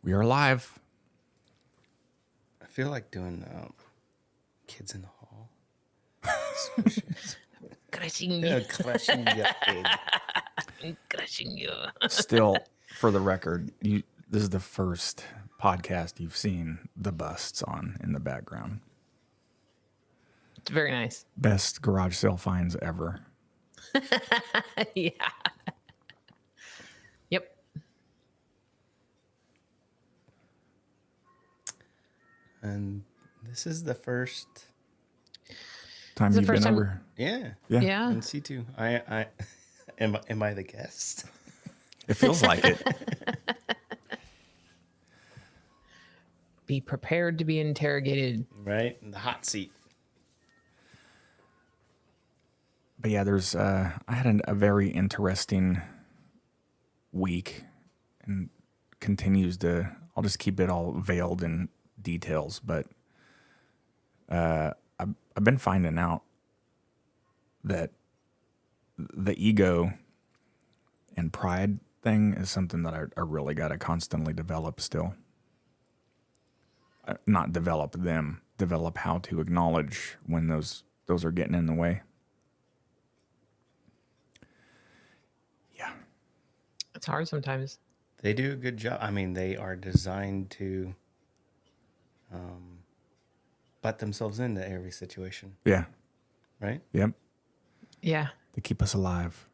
We are live. I feel like doing Kids in the Hall. Crushing you. Yeah, crushing your egg. Crushing you. Still, for the record, this is the first podcast you've seen the busts on in the background. It's very nice. Best garage sale finds ever. Yeah. Yep. And this is the first. Time the you've first been time- over. Yeah. Yeah. And C2. I am I the guest? It feels like it. Be prepared to be interrogated. Right? In the hot seat. But yeah, there's I had a very interesting week, and continues to. I'll just keep it all veiled in details, but I've been finding out that the ego and pride thing is something that I really got to constantly develop still. Not develop them, develop how to acknowledge when those are getting in the way. Yeah. It's hard sometimes. They do a good job. I mean, they are designed to butt themselves into every situation, Yeah. right? Yep. Yeah. They keep us alive.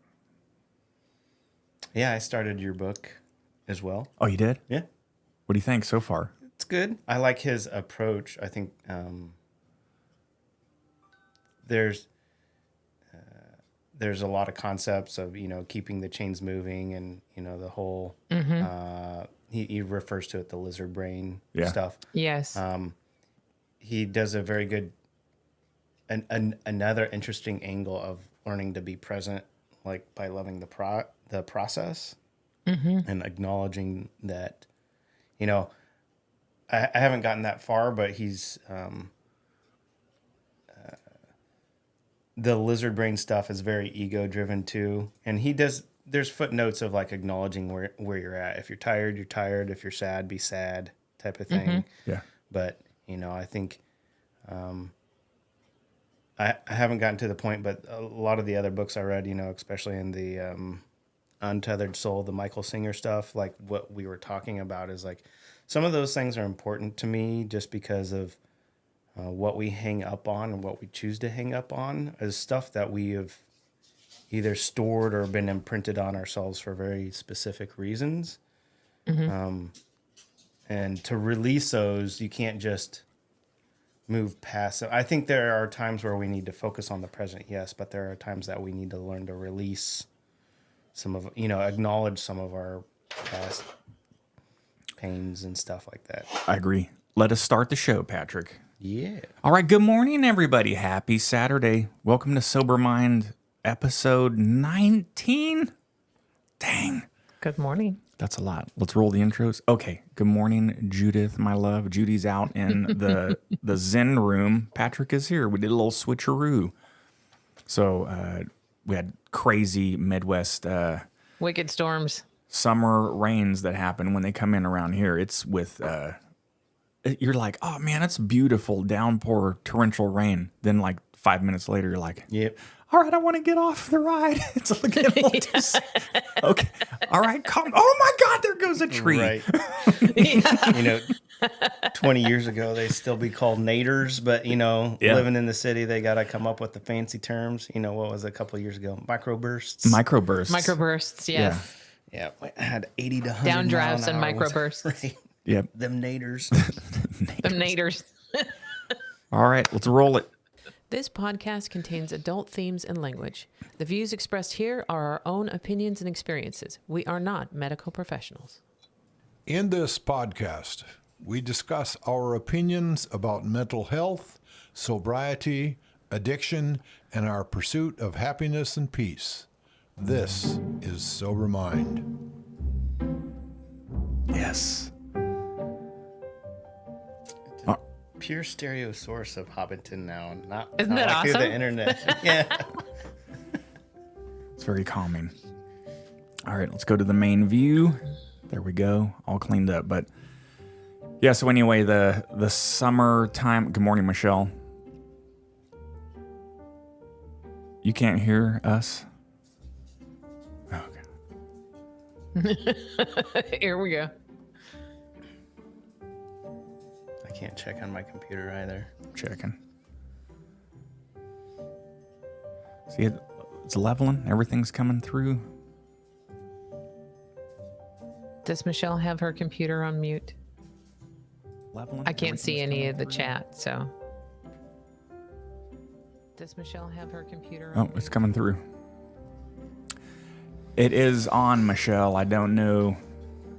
Yeah, I started your book as well. Oh, you did? Yeah. What do you think so far? It's good. I like his approach. I think there's a lot of concepts of, keeping the chains moving and, the whole, he refers to it, the lizard brain stuff. Yes. He does a very good, another interesting angle of learning to be present, like by loving the process and acknowledging that, I haven't gotten that far, but he's, the lizard brain stuff is very ego driven too. And there's footnotes of like acknowledging where you're at. If you're tired, you're tired. If you're sad, be sad type of thing. Yeah. But, I think, I haven't gotten to the point, but a lot of the other books I read, especially in the, Untethered Soul, the Michael Singer stuff, like what we were talking about is like, some of those things are important to me just because of what we hang up on and what we choose to hang up on is stuff that we have either stored or been imprinted on ourselves for very specific reasons. And to release those, you can't just move past it. I think there are times where we need to focus on the present, yes, but there are times that we need to learn to release some of, acknowledge some of our past pains and stuff like that. I agree. Let us start the show, Patrick. Yeah. All right. Good morning, everybody. Happy Saturday. Welcome to Sober Mind, episode 19. Dang. Good morning. That's a lot. Let's roll the intros. Okay. Good morning, Judith, my love. Judy's out in the Zen room. Patrick is here. We did a little switcheroo. So we had crazy Midwest Wicked storms. summer rains that happen when they come in around here. It's with you're like, oh man, it's beautiful downpour torrential rain. Then like 5 minutes later, you're like, Yep. all right, I want to get off the ride. It's like okay, all right, come. Oh my God, there goes a tree. Right. 20 years ago, they still be called naders, but, living in the city, they got to come up with the fancy terms. What was it a couple of years ago? Microbursts. Microbursts. Microbursts. Yes. Yeah, I had 80 to 100 Downdrafts and mile an hour winds. microbursts. Right. Yep. Them naders. Them naders. All right, let's roll it. This podcast contains adult themes and language. The views expressed here are our own opinions and experiences. We are not medical professionals. In this podcast, we discuss our opinions about mental health, sobriety, addiction, and our pursuit of happiness and peace. This is Sober Mind. Yes. Pure stereo source of Hobbiton now. Isn't not that like through awesome? the internet. Yeah. It's very calming. All right, let's go to the main view. There we go. All cleaned up. But Yeah, so anyway, the summertime. Good morning, Michelle. You can't hear us? Oh, God. Here we go. I can't check on my computer either. Checking. See, it's leveling. Everything's coming through. Does Michelle have her computer on mute? Leveling. I can't see Everything's any coming of the through. chat, so. Does Michelle have her computer on Oh, mute? it's coming through. It is on, Michelle. I don't know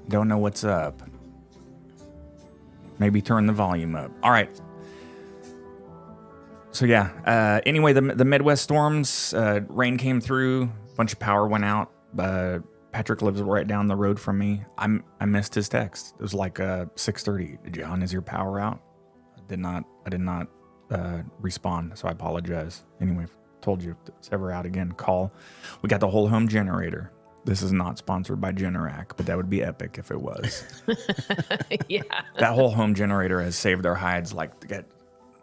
what's up. Maybe turn the volume up. All right. So yeah. Anyway, the Midwest storms, rain came through, a bunch of power went out. Patrick lives right down the road from me. I missed his text. It was like 6:30. John, is your power out? I did not respond, so I apologize. Anyway, told you if it's ever out again, call. We got the whole home generator. This is not sponsored by Generac, but that would be epic if it was. Yeah. That whole home generator has saved our hides like,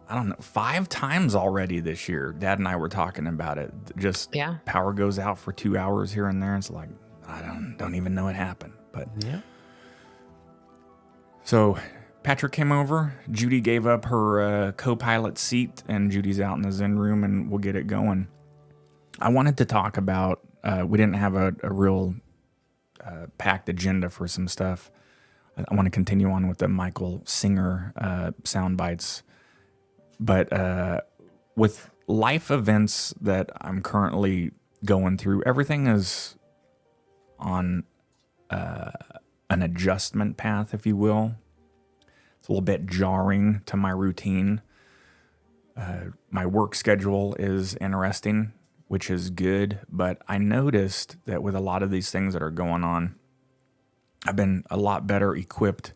I don't know, 5 times already this year. Dad and I were talking about it. Just Yeah. power goes out for 2 hours here and there. It's like, I don't even know it happened. But Yeah. so Patrick came over. Judy gave up her co-pilot seat, and Judy's out in the Zen room, and we'll get it going. I wanted to talk about, we didn't have a real packed agenda for some stuff. I want to continue on with the Michael Singer sound bites. But with life events that I'm currently going through, everything is on an adjustment path, if you will. It's a little bit jarring to my routine. My work schedule is interesting, which is good, but I noticed that with a lot of these things that are going on, I've been a lot better equipped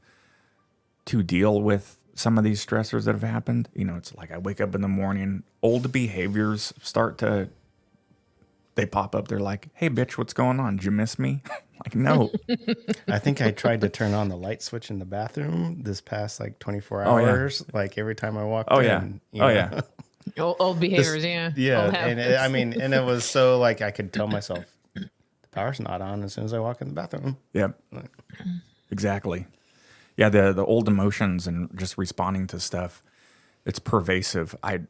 to deal with some of these stressors that have happened. You know, it's like I wake up in the morning, old behaviors they pop up. They're like, hey, bitch, what's going on? Did you miss me? Like, no. I think I tried to turn on the light switch in the bathroom this past like 24 Oh, yeah. hours. Like every time I walked Oh, in. yeah. you Oh, know? yeah. Old behaviors, yeah. Yeah. Old And habits. and it was so like I could tell myself the power's not on as soon as I walk in the bathroom. Yep. Exactly. Yeah, the old emotions and just responding to stuff, it's pervasive. I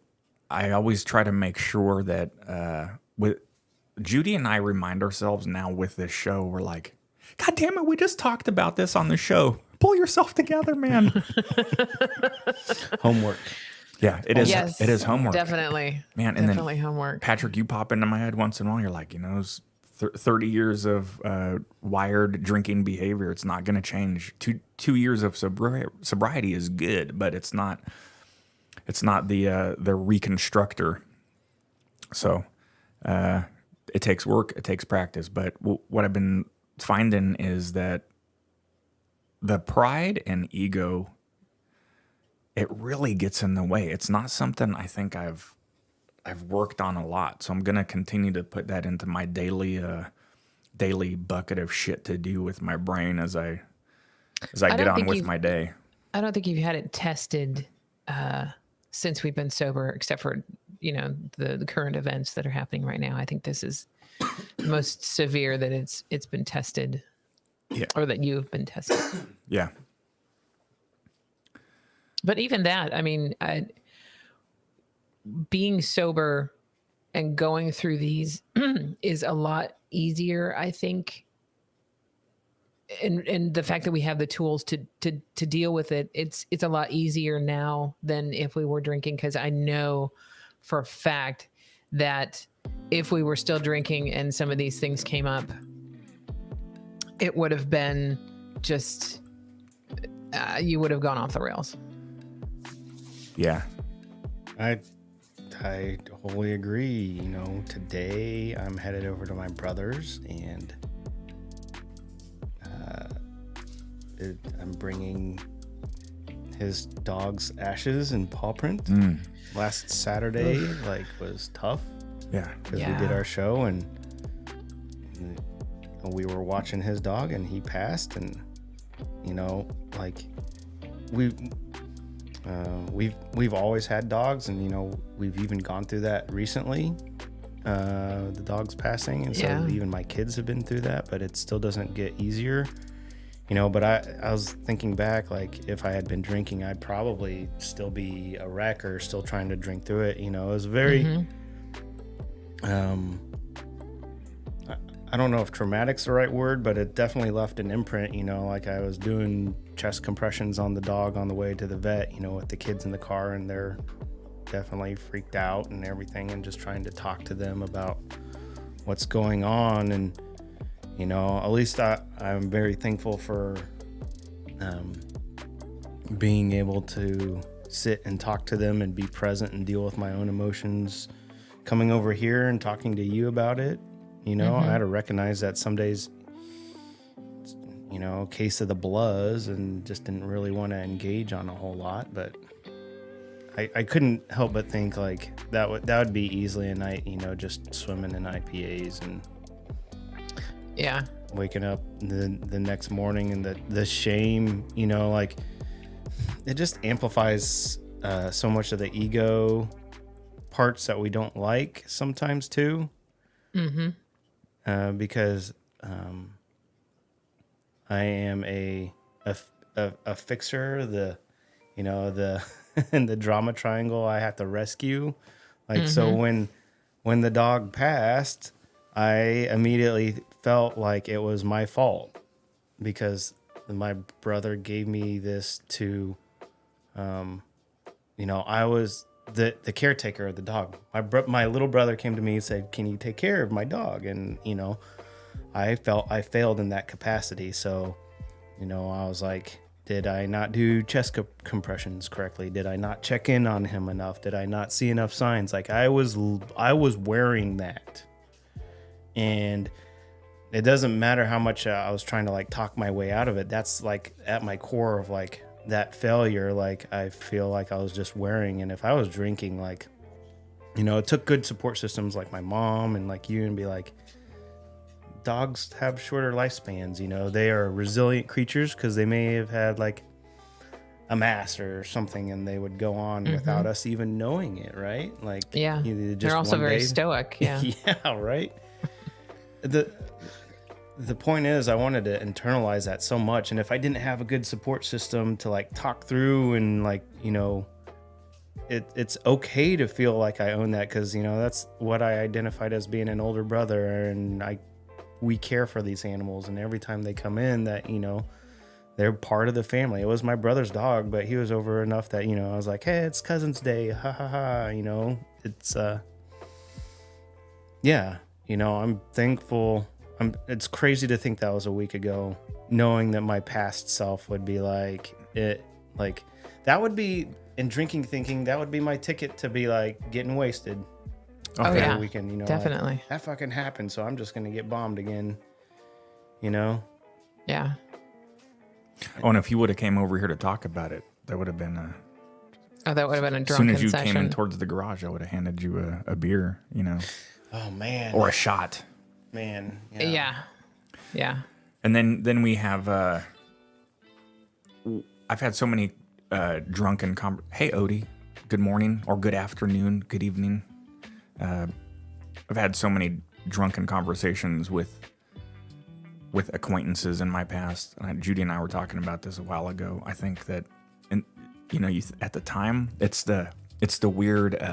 always try to make sure that with Judy and I remind ourselves now with this show, we're like, God damn it, we just talked about this on the show. Pull yourself together, man. Homework. Yeah, it is. Yes, It is homework. Definitely. Man, and then Definitely homework. Patrick, you pop into my head once in a while. You're like, you know, it's 30 years of wired drinking behavior. It's not going to change. Two years of sobriety is good, but it's not the reconstructor. So it takes work. It takes practice. But what I've been finding is that the pride and ego, it really gets in the way. It's not something I think I've worked on a lot, so I'm gonna continue to put that into my daily bucket of shit to do with my brain as I get don't on think with you've- my day. I don't think you've had it tested since we've been sober, except for, you know, the current events that are happening right now. I think this is the most severe that it's been tested, Yeah. or that you've been tested. Yeah, But even that, I mean, being sober and going through these is a lot easier, I think. And the fact that we have the tools to deal with it, it's a lot easier now than if we were drinking, because I know for a fact that if we were still drinking and some of these things came up, it would have been just you would have gone off the rails. yeah, I wholly agree. You know, today I'm headed over to my brother's and I'm bringing his dog's ashes and paw print. Last Saturday, like, was tough yeah, because Yeah. we did our show and we were watching his dog and he passed, and you know, like, we've always had dogs, and you know, we've even gone through that recently. The dog's passing, and so Yeah. even my kids have been through that, but it still doesn't get easier. You know, but I was thinking back, like, if I had been drinking, I'd probably still be a wreck or still trying to drink through it. You know, it was very, I don't know if traumatic's the right word, but it definitely left an imprint. You know, like I was doing chest compressions on the dog on the way to the vet, you know, with the kids in the car, and they're definitely freaked out and everything, and just trying to talk to them about what's going on. And you know, at least I'm very thankful for being able to sit and talk to them and be present and deal with my own emotions. Coming over here and talking to you about it, you know, I had to recognize that some days, you know, case of the bloods, and just didn't really want to engage on a whole lot. But I couldn't help but think like that would be easily a night, you know, just swimming in IPAs and Yeah. waking up the next morning, and the shame, you know, like it just amplifies so much of the ego parts that we don't like sometimes too. Because I am a fixer, you know, in the drama triangle I have to rescue. Like, so when the dog passed, I immediately felt like it was my fault because my brother gave me this to, you know, I was the caretaker of the dog. My little brother came to me and said, "Can you take care of my dog?" And, you know, I felt I failed in that capacity. So, you know, I was like, did I not do chest compressions correctly? Did I not check in on him enough? Did I not see enough signs? Like I was wearing that. And it doesn't matter how much I was trying to like talk my way out of it. That's like at my core of like that failure. Like I feel like I was just wearing. And if I was drinking, like, you know, it took good support systems like my mom and like you, and be like, dogs have shorter lifespans. You know, they are resilient creatures because they may have had like a mass or something, and they would go on without us even knowing it, right? Like, Yeah. just They're also one very day- stoic. Yeah. Yeah, right. The point is, I wanted to internalize that so much, and if I didn't have a good support system to like talk through and like, you know, it's okay to feel like I own that, because, you know, that's what I identified as being an older brother, and we care for these animals, and every time they come in, that, you know, they're part of the family. It was my brother's dog, but he was over enough that, you know, I was like, hey, it's Cousin's Day, ha ha ha, you know. It's yeah, you know, I'm thankful. It's crazy to think that was a week ago, knowing that my past self would be like it, like that would be in drinking, thinking that would be my ticket to be like getting wasted. Oh, for the yeah. weekend, you know, Definitely. like, that fucking happened, so I'm just gonna get bombed again, you know. Yeah. Oh, and if you would have came over here to talk about it, that would have been Oh, that would have been a as soon drunken as you session. came in towards the garage, I would have handed you a beer, you know, Oh man, or a shot. man, Yeah. Yeah. And then we have I've had so many drunken hey Odie, good morning or good afternoon, good evening. I've had so many drunken conversations with acquaintances in my past. Judy and I were talking about this a while ago. I think that, and you know, at the time, it's the weird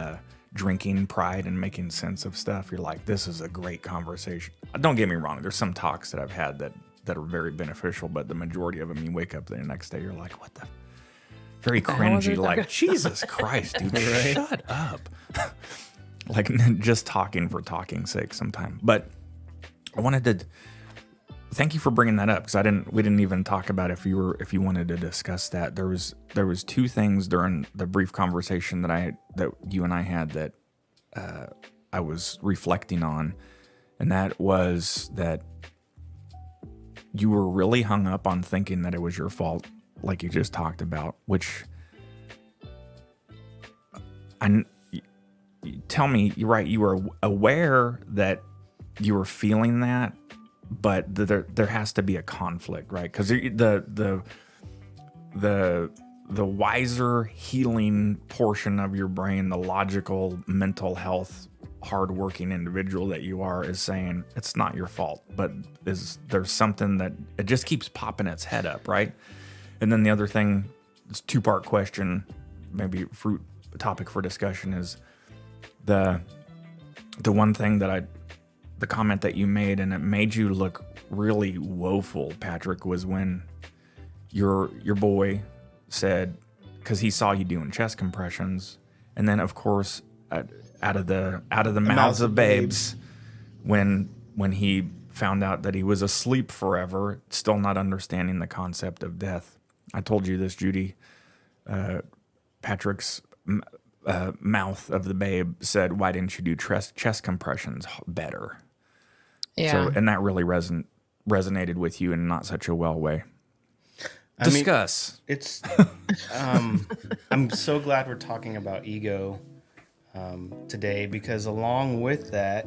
drinking pride and making sense of stuff. You're like, this is a great conversation. Don't get me wrong. There's some talks that I've had that are very beneficial, but the majority of them, you wake up the next day, you're like, what the? Very the hell was cringy, it? like, Jesus Christ, dude, shut up. Like, just talking for talking's sake sometimes. But I wanted to thank you for bringing that up, because we didn't even talk about if you wanted to discuss that. There was two things during the brief conversation that you and I had that I was reflecting on, and that was that you were really hung up on thinking that it was your fault, like you just talked about, which tell me, you're right, you were aware that you were feeling that, but there has to be a conflict, right? Because the the wiser healing portion of your brain, the logical mental health hardworking individual that you are, is saying it's not your fault, but there's something that it just keeps popping its head up, right? And then the other thing, this two-part question, maybe fruit topic for discussion, is the one thing that the comment that you made, and it made you look really woeful, Patrick, was when your boy said, because he saw you doing chest compressions, and then of course out of the mouths of babes, when he found out that he was asleep forever, still not understanding the concept of death. I told you this, Judy. Patrick's mouth of the babe said, "Why didn't you do chest compressions better?" Yeah. So, and that really resonated with you in not such a well way. I mean, Discuss. it's I'm so glad we're talking about ego today, because along with that,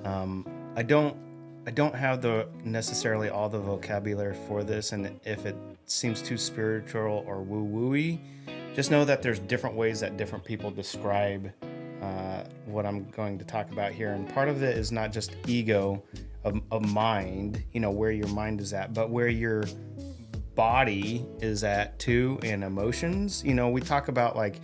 I don't have necessarily all the vocabulary for this, and if it seems too spiritual or woo-wooey, just know that there's different ways that different people describe what I'm going to talk about here. And part of it is not just ego of mind, where your mind is at, but where your body is at too, and emotions. We talk about like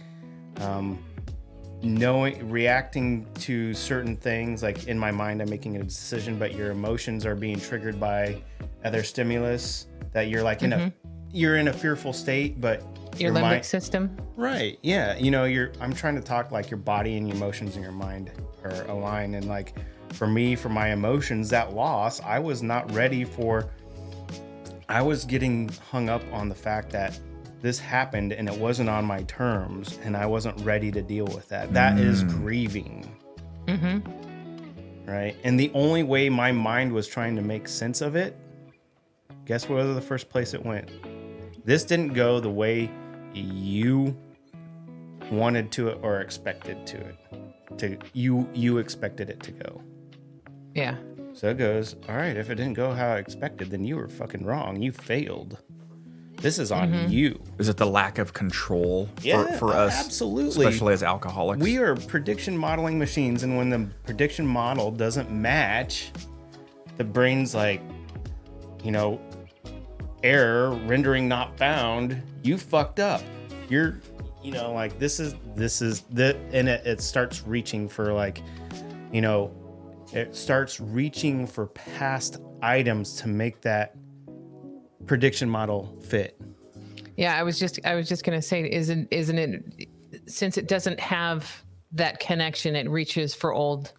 reacting to certain things, like in my mind I'm making a decision, but your emotions are being triggered by other stimulus, that you're like you're in a fearful state, but Your limbic system. right, yeah, I'm trying to talk like your body and your emotions and your mind are aligned. And like for me, for my emotions, that loss, I was not ready for. I was getting hung up on the fact that this happened and it wasn't on my terms, and I wasn't ready to deal with that. That is grieving. Right? And the only way my mind was trying to make sense of it, guess where the first place it went? This didn't go the way you wanted to it or expected you expected it to go. Yeah. So it goes, all right, if it didn't go how I expected, then you were fucking wrong. You failed. This is on you. Is it the lack of control for us? Absolutely. Especially as alcoholics. We are prediction modeling machines, and when the prediction model doesn't match, the brain's like, error, rendering not found, you fucked up. You're, like this is the, and it starts reaching for like, it starts reaching for past items to make that prediction model fit. Yeah, I was just gonna say, isn't it, since it doesn't have that connection, it reaches for old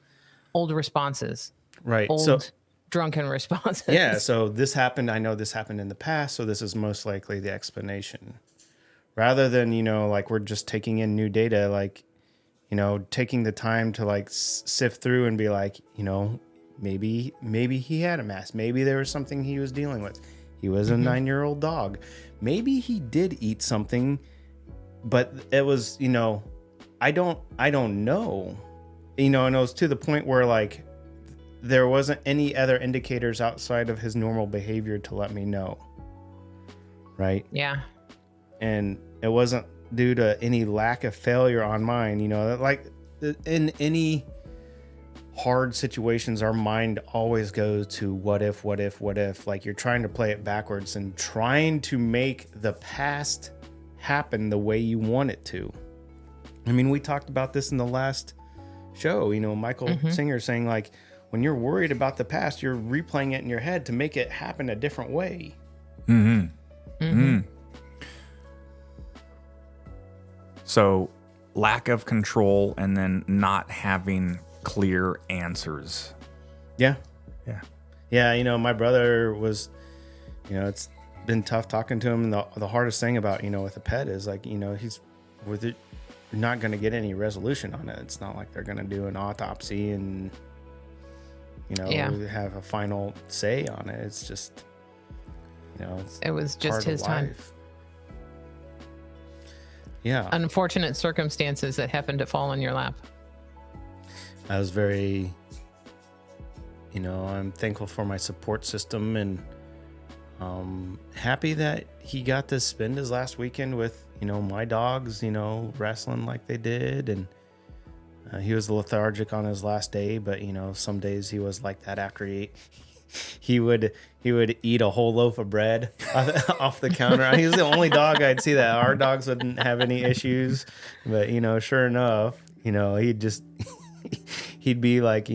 responses, Right. old drunken responses. Yeah, so this happened. I know this happened in the past, so this is most likely the explanation. Rather than, like we're just taking in new data, like, taking the time to like sift through and be like, maybe he had a mask. Maybe there was something he was dealing with. He was a 9-year-old dog. Maybe he did eat something, but it was, I don't know. And it was to the point where like there wasn't any other indicators outside of his normal behavior to let me know. Right? Yeah. And it wasn't due to any lack of failure on mine. Like in any hard situations, our mind always goes to what if, like you're trying to play it backwards and trying to make the past happen the way you want it to. I mean, we talked about this in the last show, Michael Singer saying like, when you're worried about the past, you're replaying it in your head to make it happen a different way. So lack of control, and then not having clear answers. Yeah. Yeah. Yeah, my brother was, it's been tough talking to him. The hardest thing about, with a pet is like, he's with it, you're not going to get any resolution on it. It's not like they're going to do an autopsy and, have a final say on it. It's just, It was just part of his time. life. Yeah. Unfortunate circumstances that happened to fall in your lap. I was very, I'm thankful for my support system, and happy that he got to spend his last weekend with my dogs, wrestling like they did. And he was lethargic on his last day, but, some days he was like that after he would eat a whole loaf of bread off the counter. He was the only dog I'd see that our dogs wouldn't have any issues. But, sure enough, he'd just, he'd be like,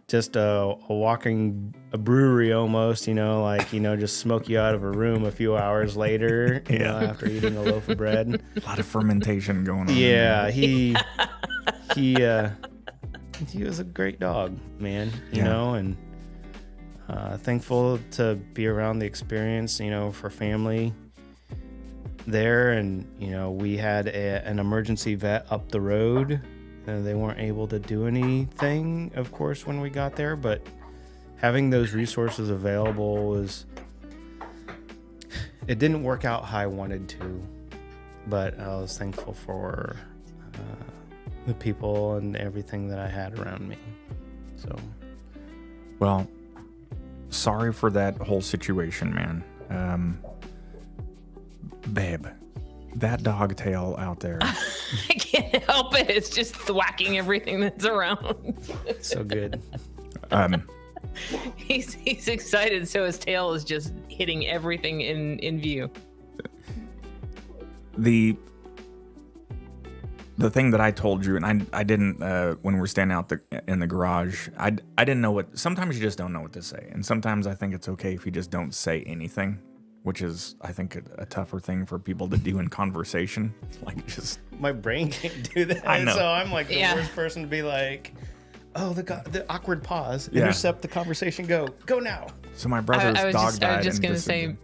just a walking a brewery almost, just smoke you out of a room a few hours later, after eating a loaf of bread. A lot of fermentation going on. Yeah, he was a great dog, man, and thankful to be around the experience, for family there. And, we had an emergency vet up the road. They weren't able to do anything, of course, when we got there, but having those resources available it didn't work out how I wanted to, but I was thankful for the people and everything that I had around me. So, Well, sorry for that whole situation, man. Babe, that dog tail out there. I can't help it. It's just thwacking everything that's around. so good. He's excited, so his tail is just hitting everything in view. The thing that I told you, and I didn't when we're standing out in the garage, I didn't know what. Sometimes you just don't know what to say, and sometimes I think it's okay if you just don't say anything, which is, I think, a tougher thing for people to do in conversation. Like, just My brain can't do that. I know. So I'm like the Yeah. worst person to be like, oh, the awkward pause, Yeah. intercept the conversation, go now. so my brother's I was dog just, died. I was just and gonna just- say,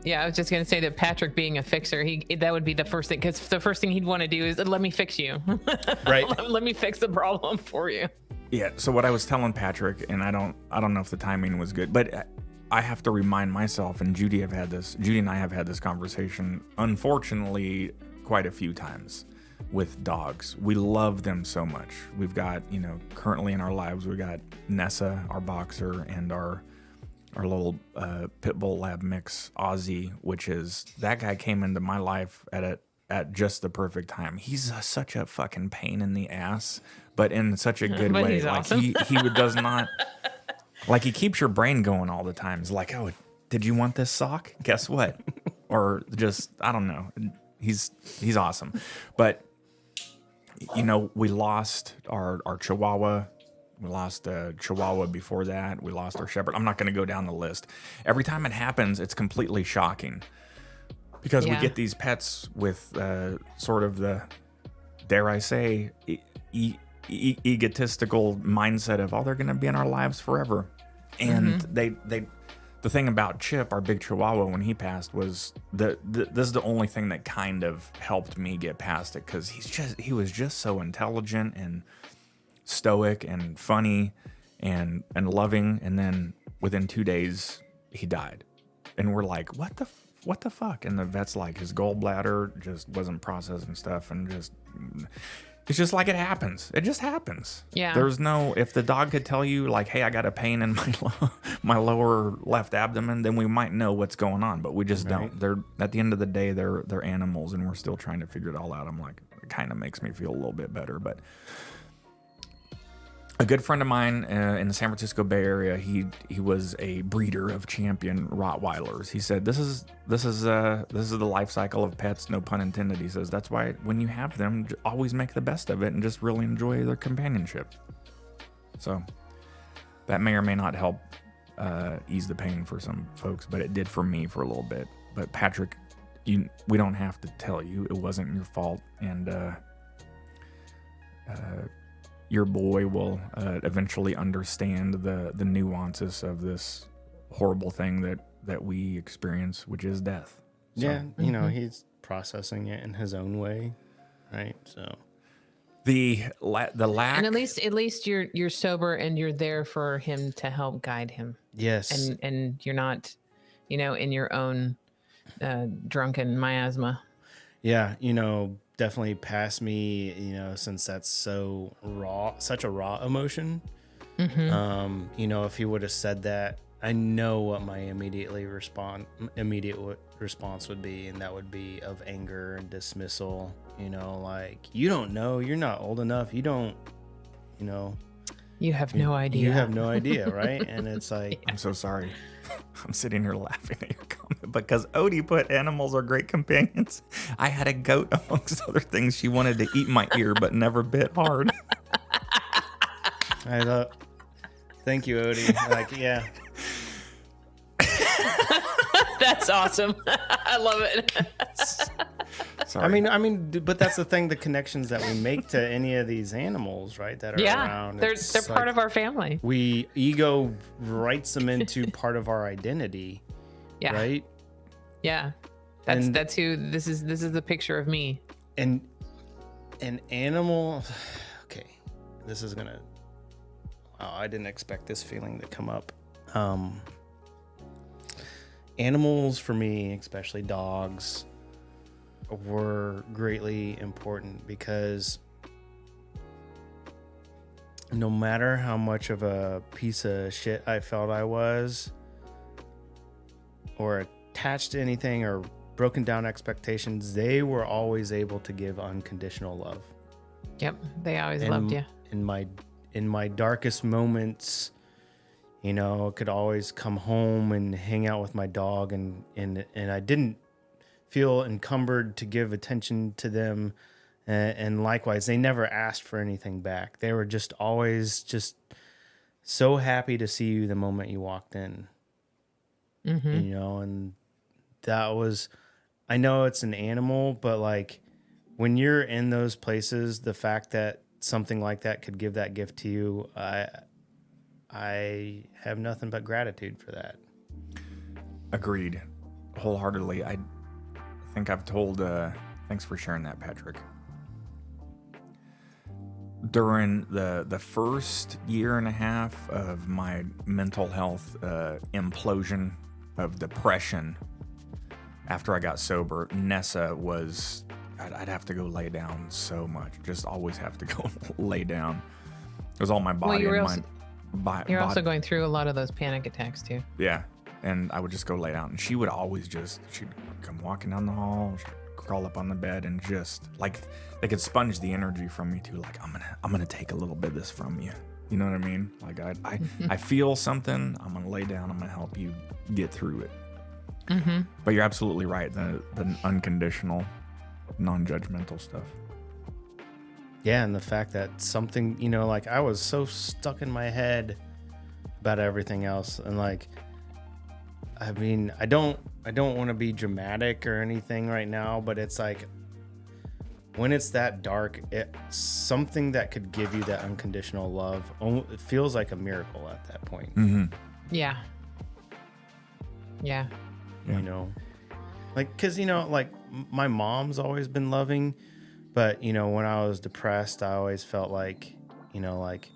yeah, I was just gonna say that Patrick being a fixer, that would be the first thing, because the first thing he'd want to do is let me fix you, Right. let me fix the problem for you. Yeah. So what I was telling Patrick, and I don't know if the timing was good, but I have to remind myself, and Judy and I have had this conversation, unfortunately, quite a few times with dogs. We love them so much. We've got, currently in our lives, we got Nessa, our boxer, and our little pit bull lab mix, Ozzy, which is, that guy came into my life at just the perfect time. He's such a fucking pain in the ass, but in such a good But way. he's Like awesome. he does not, like, he keeps your brain going all the time. It's like, oh, did you want this sock? Guess what? Or just, I don't know. He's awesome. But, we lost our Chihuahua. We lost a Chihuahua before that. We lost our Shepherd. I'm not going to go down the list. Every time it happens, it's completely shocking. Because we Yeah. get these pets with sort of the, dare I say, egotistical mindset of, oh, they're going to be in our lives forever. And the thing about Chip, our big Chihuahua, when he passed, was this is the only thing that kind of helped me get past it, because he was just so intelligent and stoic and funny and loving. And then within 2 days, he died, and we're like, what the fuck? And the vet's like, his gallbladder just wasn't processing stuff, and it's just like, it happens. It just happens. Yeah. There's no, if the dog could tell you, like, hey, I got a pain in my lower left abdomen, then we might know what's going on, but we just don't. They're, at the end of the day, they're animals, and we're still trying to figure it all out. I'm like, it kind of makes me feel a little bit better. But a good friend of mine in the San Francisco Bay Area, he was a breeder of champion Rottweilers. He said, this is the life cycle of pets, no pun intended. He says, that's why when you have them, always make the best of it and just really enjoy their companionship. So that may or may not help ease the pain for some folks, but it did for me for a little bit. But Patrick, we don't have to tell you, it wasn't your fault, and your boy will eventually understand the nuances of this horrible thing that we experience, which is death. So, Yeah, he's processing it in his own way, right? So the lack, And at least you're sober and you're there for him to help guide him. yes, And you're not, in your own drunken miasma. yeah, definitely past me, since that's so raw, such a raw emotion. If he would have said that I know what my immediate response would be, and that would be of anger and dismissal. You know, like, you don't know, you're not old enough, you don't, you know, You have no idea. you have no idea, right? And it's like, I'm so sorry. I'm sitting here laughing at your comment because Odie put animals are great companions. I had a goat amongst other things. She wanted to eat my ear, but never bit hard. I thought, thank you, Odie. Like, yeah. That's awesome. I love it. Sorry. I mean, but that's the thing, the connections that we make to any of these animals, right? That are Yeah, around. they're It's part like of our family. ego writes them into part of our identity, Yeah, right? yeah. And- That's who this is. This is the picture of me. And an animal, okay, this is gonna, wow, I didn't expect this feeling to come up. Animals for me, especially dogs, were greatly important because no matter how much of a piece of shit I felt I was, or attached to anything, or broken down expectations, they were always able to give unconditional love. Yep, they always And loved you. in my darkest moments, you know, could always come home and hang out with my dog, and I didn't feel encumbered to give attention to them, and likewise, they never asked for anything back. They were just always just so happy to see you the moment you walked in. Mm-hmm. You know, and that was, I know it's an animal, but like, when you're in those places, the fact that something like that could give that gift to you, I have nothing but gratitude for that. Agreed. Wholeheartedly. I think I've told, thanks for sharing that, Patrick. During the first year and a half of my mental health implosion of depression, after I got sober, Nessa was, I'd have to go lay down so much. Just always have to go lay down. It was all my body you were and also- body. You're also going through a lot of those panic attacks too. Yeah. And I would just go lay down. And she would always she'd come walking down the hall, she'd crawl up on the bed, and just like they could sponge the energy from me too. Like, I'm gonna take a little bit of this from you. You know what I mean? Like I feel something, I'm gonna lay down, I'm gonna help you get through it. Mm-hmm. But you're absolutely right. The unconditional, non-judgmental stuff. Yeah, and the fact that something, you know, like, I was so stuck in my head about everything else, and like, I mean, I don't want to be dramatic or anything right now, but it's like, when it's that dark, something that could give you that unconditional love, it feels like a miracle at that point. Mm-hmm. Yeah. Yeah. You know, like, because, you know, like, my mom's always been loving, but, you know, when I was depressed, I always felt like, you know, like,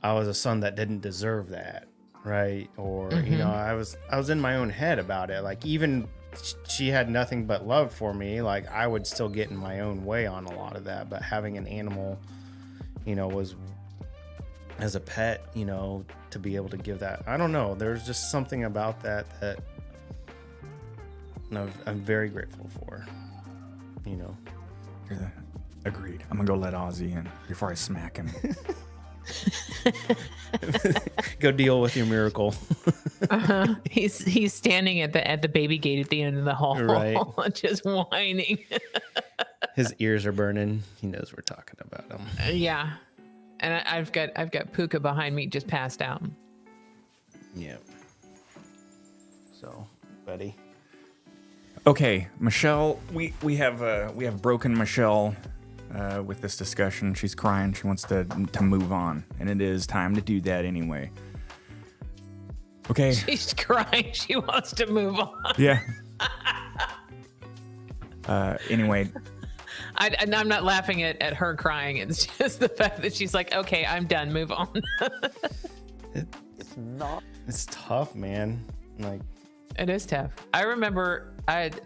I was a son that didn't deserve that, right? Or, you know, I was in my own head about it. Like, even she had nothing but love for me, like, I would still get in my own way on a lot of that. But having an animal, you know, was, as a pet, you know, to be able to give that, I don't know, there's just something about that I'm very grateful for, you know. Agreed. I'm gonna go let Ozzy in before I smack him. Go deal with your miracle. He's standing at the baby gate at the end of the hall, Right. just whining. His ears are burning. He knows we're talking about him. Yeah, and I've got Puka behind me, just passed out. Yeah. So, buddy. Okay, Michelle, we have broken Michelle with this discussion. She's crying. She wants to move on, and it is time to do that anyway. Okay. She's crying. She wants to move on. Yeah. Anyway, I'm not laughing at her crying. It's just the fact that she's like, okay, I'm done. Move on. It's tough, man. Like, It is tough. I remember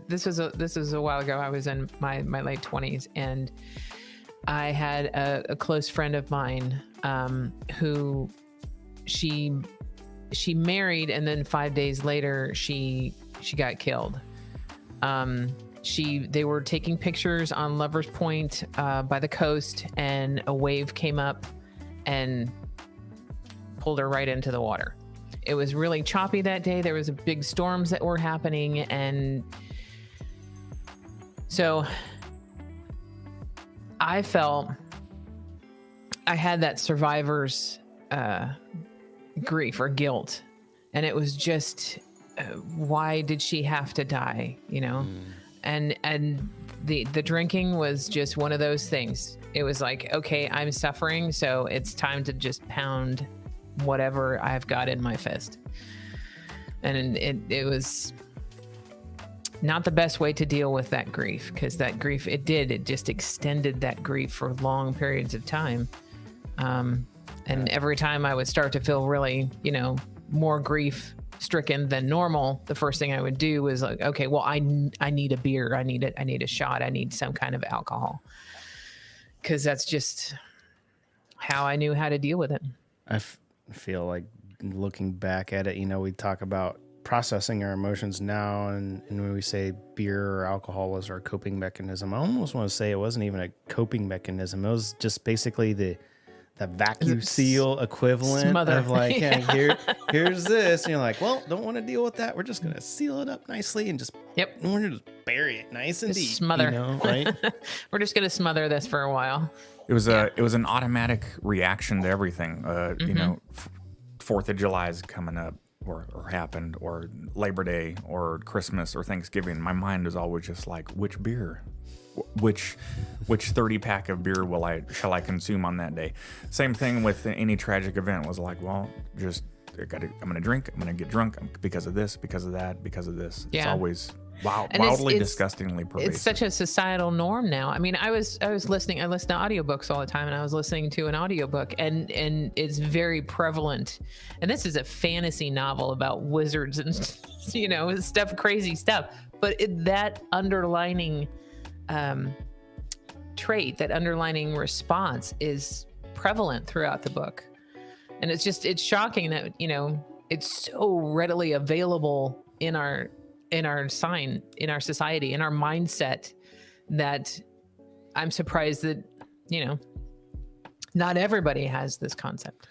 this was a while ago. I was in my late 20s, and I had a close friend of mine who she she married, and then 5 days later she got killed. They were taking pictures on Lovers Point by the coast, and a wave came up and pulled her right into the water. It was really choppy that day. There was big storms that were happening, and so I felt I had that survivor's grief or guilt, and it was just why did she have to die, you know? And the drinking was just one of those things. It was like, okay, I'm suffering, so it's time to just pound whatever I've got in my fist. And it was not the best way to deal with that grief, because that grief, it just extended that grief for long periods of time. And every time I would start to feel really, you know, more grief stricken than normal, the first thing I would do was like, okay, well, I need a beer. I need a shot. I need some kind of alcohol, because that's just how I knew how to deal with it. I feel like looking back at it, you know, we talk about processing our emotions now, and when we say beer or alcohol was our coping mechanism, I almost want to say it wasn't even a coping mechanism. It was just basically the vacuum seal equivalent of like, yeah. here's this, and you're like, well, don't want to deal with that. We're just gonna seal it up nicely and just we're gonna just bury it nice and deep. Smother, you know, right? We're just gonna smother this for a while. It was an automatic reaction to everything. You know, 4th of July is coming up, or happened, or Labor Day, or Christmas, or Thanksgiving. My mind is always just like, which beer, which 30-pack of beer shall I consume on that day? Same thing with any tragic event. Was like, well, just I'm gonna drink, I'm gonna get drunk because of this, because of that, because of this. Yeah. It's always And wildly, disgustingly pervasive. It's such a societal norm now. I mean, I listen to audiobooks all the time, and I was listening to an audiobook, and it's very prevalent. And this is a fantasy novel about wizards and, you know, stuff, crazy stuff. But that underlining trait, that underlining response is prevalent throughout the book. And it's shocking that, you know, it's so readily available in our society, in our mindset, that I'm surprised that, you know, not everybody has this concept.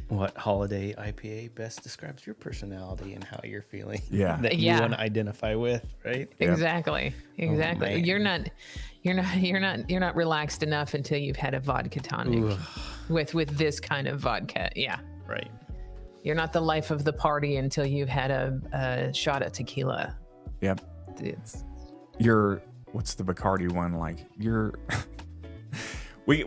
What holiday IPA best describes your personality and how you're feeling? Yeah. That you want to identify with, right? Exactly. man. You're not relaxed enough until you've had a vodka tonic with this kind of vodka. Yeah. Right. You're not the life of the party until you've had a shot of tequila. Yep. What's the Bacardi one? Like we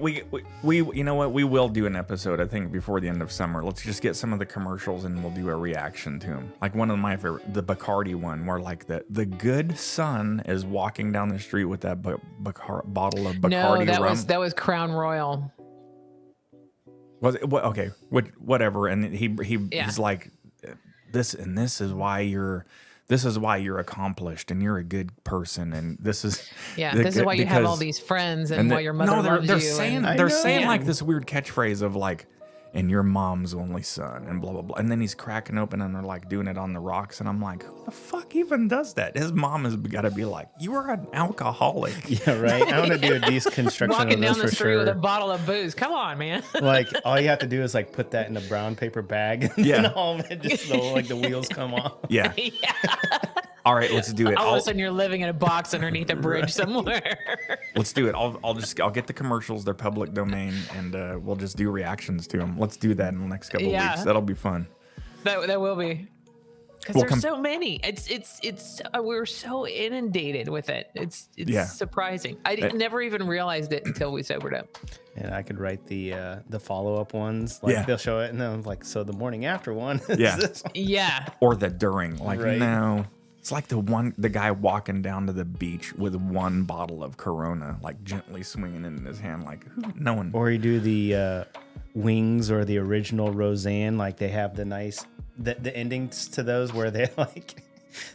you know what? We will do an episode, I think, before the end of summer. Let's just get some of the commercials and we'll do a reaction to them. Like one of my favorite, the Bacardi one, where like the good son is walking down the street with that bottle of Bacardi rum. That was Crown Royal. Was it? Okay, whatever. And he's like, this is why you're accomplished and you're a good person, and this is this is why you have all these friends, and why your mother loves you. They're saying like this weird catchphrase of like, and your mom's only son, and blah blah blah. And then he's cracking open and they're like doing it on the rocks, and I'm like, who the fuck even does that? His mom has got to be like, you are an alcoholic. Yeah, right. I want to do a deconstruction Walking of down this the for street sure. with a bottle of booze. Come on, man. Like all you have to do is like put that in a brown paper bag, and then all of it just the wheels come off. Yeah. All right, let's do it. All of a sudden, you're living in a box underneath a bridge somewhere. Let's do it. I'll get the commercials. They're public domain, and we'll just do reactions to them. Let's do that in the next couple of weeks. That'll be fun. That will be. Because there's so many. It's we're so inundated with it. It's surprising. I never even realized it until we sobered up. And I could write the follow-up ones. Like they'll show it, and then I'm like, so the morning after one is this one? Yeah. Or the during. Like, Right. no. It's like the guy walking down to the beach with one bottle of Corona, like gently swinging it in his hand, like no one. Or you do the Wings or the original Roseanne, like they have the nice the endings to those where they like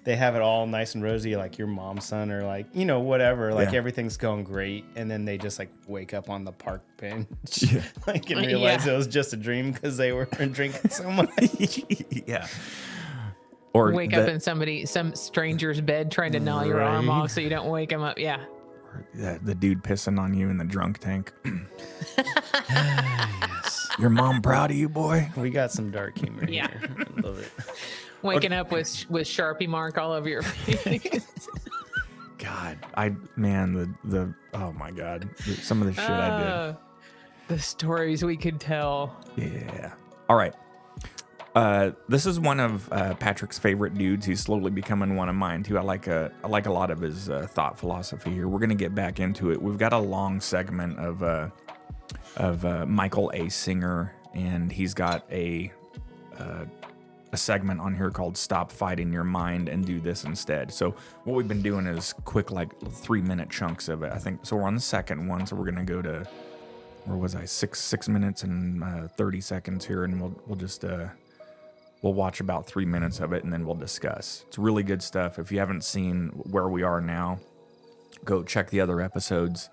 they have it all nice and rosy, like your mom's son or like, you know, whatever, like Yeah. everything's going great. And then they just like wake up on the park bench, Yeah. like, and realize Yeah. it was just a dream because they were drinking so much. Yeah. Or Wake up in some stranger's bed trying to gnaw your arm Right. off so you don't wake him up. Yeah. the dude pissing on you in the drunk tank. Your mom proud of you, boy? We got some dark humor Yeah. here. I love it. Waking up with Sharpie mark all over your face. God, the oh my God, some of the shit I The stories we could tell. did. Yeah. All right. This is one of Patrick's favorite dudes. He's slowly becoming one of mine too. I like a lot of his thought philosophy here. We're gonna get back into it. We've got a long segment of Michael A. Singer, and he's got a segment on here called "Stop Fighting Your Mind and Do This Instead." So what we've been doing is quick, like 3-minute chunks of it. I think so. We're on the second one, so we're gonna go to where was I? 6 minutes and 30 seconds here, and we'll just we'll watch about 3 minutes of it, and then we'll discuss. It's really good stuff. If you haven't seen Where We Are Now, go check the other episodes,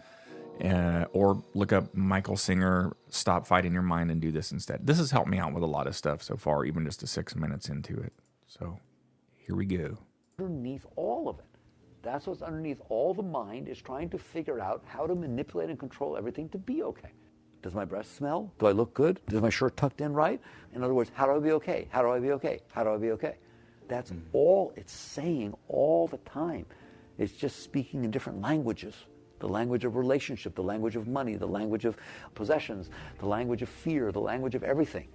or look up Michael Singer, Stop Fighting Your Mind and Do This Instead. This has helped me out with a lot of stuff so far, even just the 6 minutes into it. So here we go. Underneath all of it. That's what's underneath all the mind, is trying to figure out how to manipulate and control everything to be okay. Does my breath smell? Do I look good? Is my shirt tucked in right? In other words, how do I be okay? How do I be okay? How do I be okay? That's all it's saying all the time. It's just speaking in different languages. The language of relationship, the language of money, the language of possessions, the language of fear, the language of everything.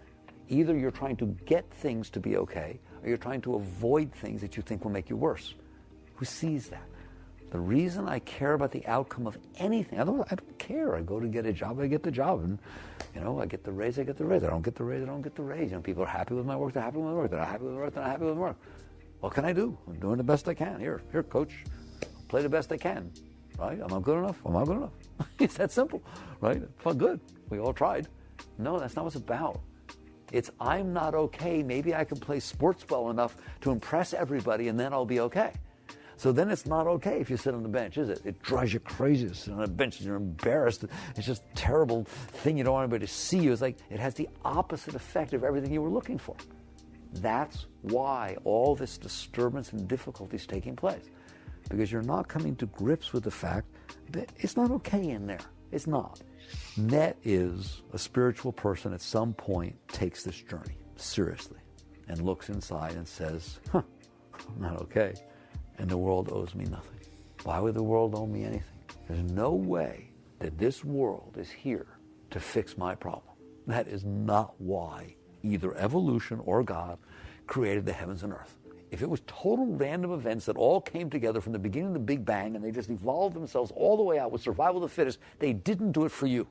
Either you're trying to get things to be okay, or you're trying to avoid things that you think will make you worse. Who sees that? The reason I care about the outcome of anything, I don't care. I go to get a job, I get the job. And, you know, I get the raise, I get the raise. I don't get the raise, I don't get the raise. You know, people are happy with my work, they're happy with my work. They're not happy with my work, they're not happy with my work. What can I do? I'm doing the best I can. Here, coach. Play the best I can. Right? Am I good enough? Am I good enough? It's that simple, right? Well, good. We all tried. No, that's not what it's about. It's I'm not okay. Maybe I can play sports well enough to impress everybody, and then I'll be okay. So then it's not okay if you sit on the bench, is it? It drives you crazy to sit on a bench and you're embarrassed. It's just a terrible thing. You don't want anybody to see you. It's like it has the opposite effect of everything you were looking for. That's why all this disturbance and difficulty is taking place. Because you're not coming to grips with the fact that it's not okay in there. It's not. Net is a spiritual person at some point takes this journey seriously and looks inside and says, I'm not okay. And the world owes me nothing. Why would the world owe me anything? There's no way that this world is here to fix my problem. That is not why either evolution or God created the heavens and earth. If it was total random events that all came together from the beginning of the Big Bang and they just evolved themselves all the way out with survival of the fittest, they didn't do it for you.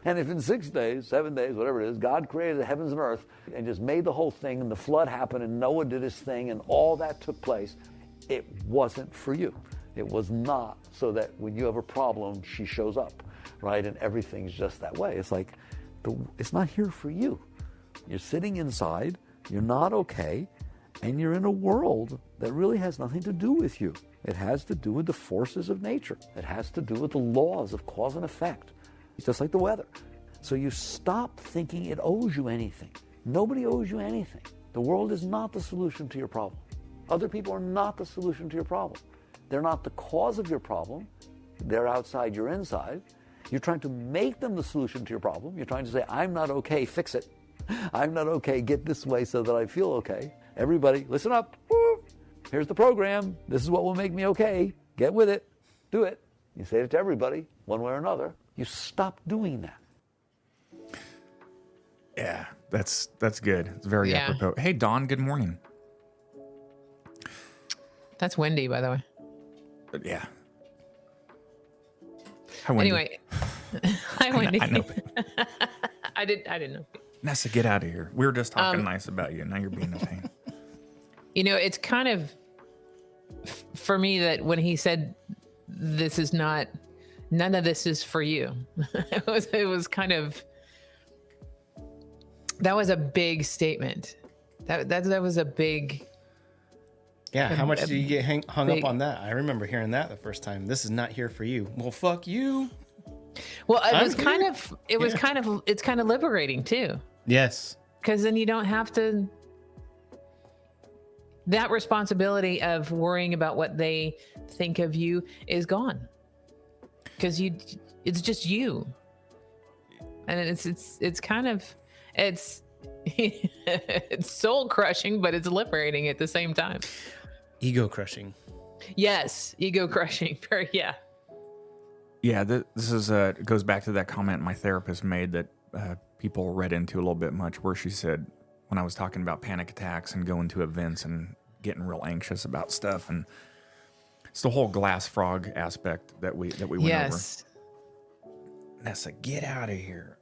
And if in 6 days, 7 days, whatever it is, God created the heavens and earth and just made the whole thing and the flood happened and Noah did his thing and all that took place, it wasn't for you. It was not so that when you have a problem, she shows up, right? And everything's just that way. It's like, it's not here for you. You're sitting inside, you're not okay, and you're in a world that really has nothing to do with you. It has to do with the forces of nature. It has to do with the laws of cause and effect. It's just like the weather. So you stop thinking it owes you anything. Nobody owes you anything. The world is not the solution to your problem. Other people are not the solution to your problem. They're not the cause of your problem. They're outside, you're inside. You're trying to make them the solution to your problem. You're trying to say, I'm not okay, fix it. I'm not okay, get this way so that I feel okay. Everybody, listen up. Woo! Here's the program. This is what will make me okay. Get with it. Do it. You say it to everybody, one way or another. You stop doing that. Yeah, that's good. It's very Yeah. apropos. Hey, Dawn, good morning. That's Wendy, by the way. Yeah. Hi, Wendy. Anyway, hi Wendy. I know. I didn't know. Nessa, get out of here. We were just talking nice about you. Now you're being a pain. You know, it's kind of for me that when he said, "This is not, none of this is for you," it was kind of, that was a big statement. That was a big. Yeah, how much do you get hung they- up on that? I remember hearing that the first time. This is not here for you. Well, fuck you. Well, it I'm was kind of it's kind of liberating too, Yes. because then you don't have to that responsibility of worrying about what they think of you is gone, because it's just you, and it's kind of it's it's soul crushing, but it's liberating at the same time. Ego crushing. Yes, ego crushing. Yeah. Yeah, this is it goes back to that comment my therapist made that people read into a little bit much, where she said when I was talking about panic attacks and going to events and getting real anxious about stuff, and it's the whole glass frog aspect that we went Yes. over. Nessa, get out of here.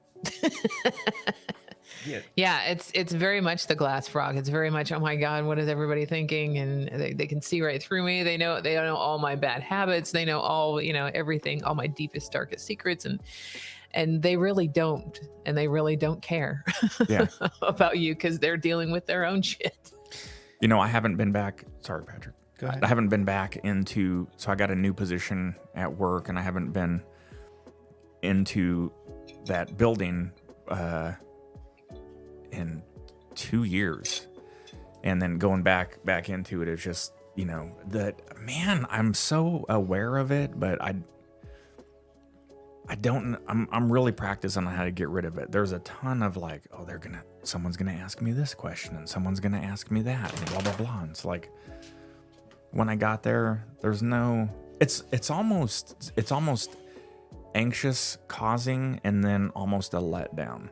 Yeah, it's very much the glass frog. It's very much, oh my God, what is everybody thinking? And they can see right through me. They know all my bad habits. They know all, everything, all my deepest, darkest secrets. And they really don't. And they really don't care Yeah. about you, because they're dealing with their own shit. I haven't been back. Sorry, Patrick. Go ahead. I haven't been back into, so I got a new position at work, and I haven't been into that building in 2 years. And then going back into it is just, that, man, I'm so aware of it, but I'm really practicing on how to get rid of it. There's a ton of like, oh, someone's gonna ask me this question and someone's gonna ask me that and blah blah blah. And it's like, when I got there, there's no. It's almost anxious causing, and then almost a letdown.